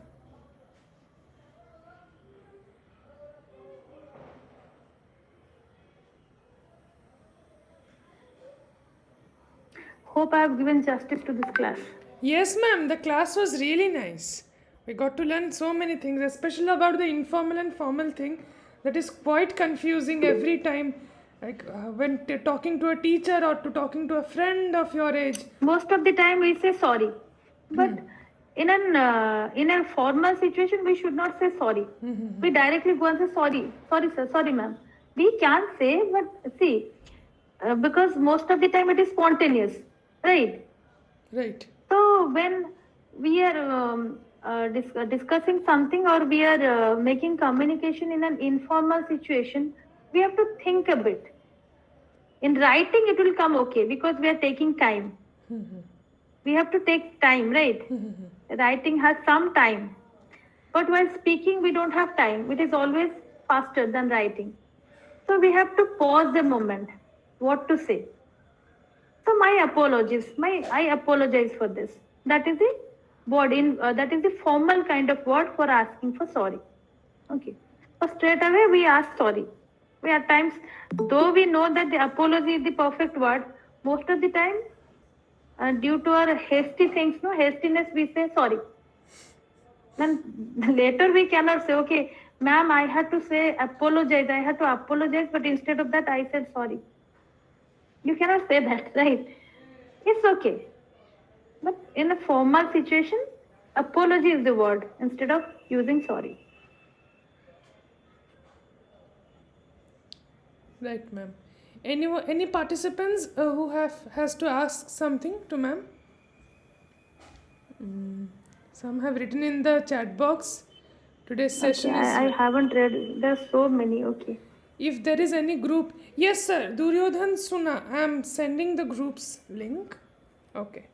Hope I have given justice to this class. Yes, ma'am, the class was really nice. We got to learn so many things, especially about the informal and formal thing that is quite confusing every time. Like when talking to a teacher or to talking to a friend of your age. Most of the time we say sorry, but in a formal situation we should not say sorry. We directly go and say sorry sir, sorry ma'am. We can say, but see, because most of the time it is spontaneous, right? Right. So when we are discussing something or we are making communication in an informal situation, we have to think a bit. In writing, it will come okay because we are taking time. We have to take time, right? Writing has some time. But while speaking, we don't have time. It is always faster than writing. So we have to pause a moment. What to say? So my apologies. I apologize for this. That is the word that is the formal kind of word for asking for sorry. Okay. So straight away we ask sorry. We at times, though we know that the apology is the perfect word, most of the time, due to our hasty things, no hastiness, we say sorry. Then later we cannot say, okay, ma'am, I had to say apologize. I had to apologize, but instead of that, I said sorry. You cannot say that, right? It's okay. But in a formal situation, apology is the word instead of using sorry. Right, ma'am. Any participants who has to ask something to ma'am? Some have written in the chat box. Today's session Okay, I is. haven't read. There's so many. Okay. If there is any group, yes, sir. Duryodhan Suna, I am sending the group's link. Okay.